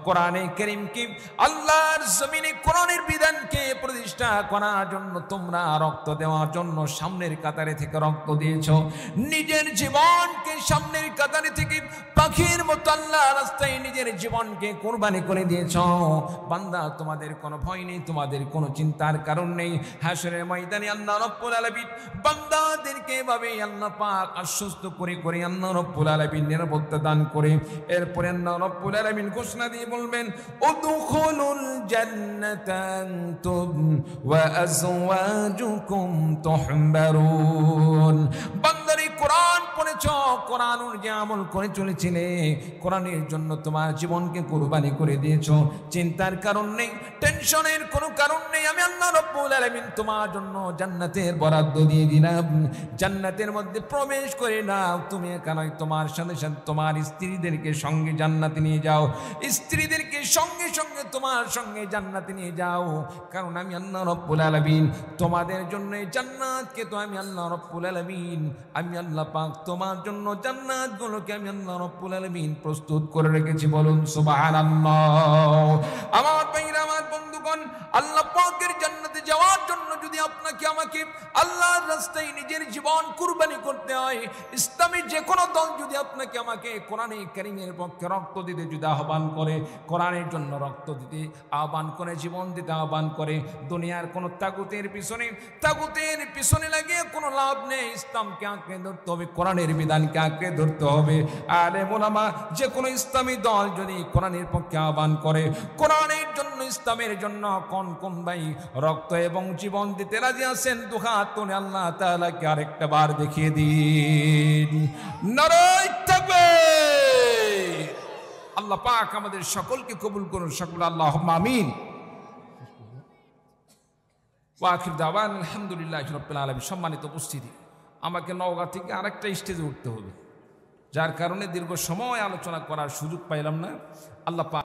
কোরআনে কারীমকে, আল্লাহর জমিনে কোরআনের বিধানকে প্রতিষ্ঠা করার জন্য তোমরা রক্ত দেওয়ার জন্য সামনের কাতারে থেকে রক্ত দিয়েছ, নিজের জীবনকে সামনের কাতারে থেকে পাখির মতো আল্লাহর রাস্তায় নিজের জীবনকে কুরবানি করে দিয়েছ। বান্দা, তোমাদের কোনো ভয় নেই, তোমাদের কোনো চিন্তার কারণ নেই। হাসরের ময়দানে আল্লাহ রাব্বুল আলামিন বান্দাদেরকে এভাবে আল্লাহ পাক আশ্বস্ত করে করে আল্লাহ রাব্বুল আলামিন নিরাপত্তা দান করে, এরপরে আল্লাহ রাব্বুল আলামিন ঘোষণা দিয়ে বলবেন, উদখুলুল জান্নাতা আনতুম ওয়া আজওয়াজুকুম তুহবারুন। বান্দারে, কোরআন পড়েছ, কোরআন অনুযায়ী আমল করে চলেছিলে, কোরআনের জন্য তোমার জীবনকে কুরবানি করে দিয়েছো, চিন্তার কারণ নেই, টেনশনের কোনো কারণ নেই। আমি আল্লাহ রাব্বুল আলামিন তোমার জন্য জান্নাতের বরাদ্দ দিয়ে দিলাম। জান্নাতের মধ্যে প্রবেশ করে নাও। তুমি এখানে তোমার সাথে সাথে তোমার স্ত্রীদেরকে সঙ্গে জান্নাতে নিয়ে যাও, স্ত্রীদেরকে সঙ্গে সঙ্গে তোমার সঙ্গে জান্নাতে নিয়ে যাও। কারণ আমি আল্লাহ রাব্বুল আলামিন তোমাদের জন্য এই জান্নাতকে তো আমি আল্লাহ রাব্বুল আলামিন, আমি আল্লাহ পাক তোমার জন্য জান্নাতগুলোকে আমি আল্লাহ রাব্বুল আলামিন প্রস্তুত করে রেখেছি। বলুন সুবহানাল্লাহ। আমার ভাইরা, আমার বন্ধুগণ, আল্লাহ পাকের জান্নাতে যাওয়ার জন্য যদি আপনাকে আমাকে আল্লাহর রাস্তায় নিজের জীবন কুরবানি করতে হয়, ইসলামের যে কোনো দল যদি আপনাকে আমাকে কোরআনে কারীমের পক্ষে রক্ত দিতে যদি আহ্বান করে, কোরআনের জন্য রক্ত দিতে আহ্বান করে, জীবন দিতে আহ্বান করে, দুনিয়ার কোনো তাগুতের পিছনে লাগিয়ে কোনো লাভ নেই। ইসলামকে আঁকড়ে ধরতে হবে, কোরআনের বিধানকে আঁকড়ে ধরতে হবে। আলেম ওলামা যে কোনো ইসলামী দল যদি কোরআনের পক্ষে আহ্বান করে, কোরআনের জন্য, ইসলামের জন্য কোন কোন ভাই রক্ত এবং জীবন দিতে রাজি আছেন? দুহাত তুলে আল্লাহ তাআলাকে আরেকটা বার দেখিয়ে দিন। নারায়ে তাকবীর। আল্লাহ পাক আমাদের সকলকে কবুল করুন, সকল আল্লাহুম্মা আমিন। ওয়া আখির দাওয়ানা আলহামদুলিল্লাহি রাব্বিল আলামিন। সম্মানিত উপস্থিতি, আমাকে নওগাঁ থেকে আরেকটা স্টেজে উঠতে হবে, যার কারণে দীর্ঘ সময় আলোচনা করার সুযোগ পাইলাম না। আল্লাহ পাক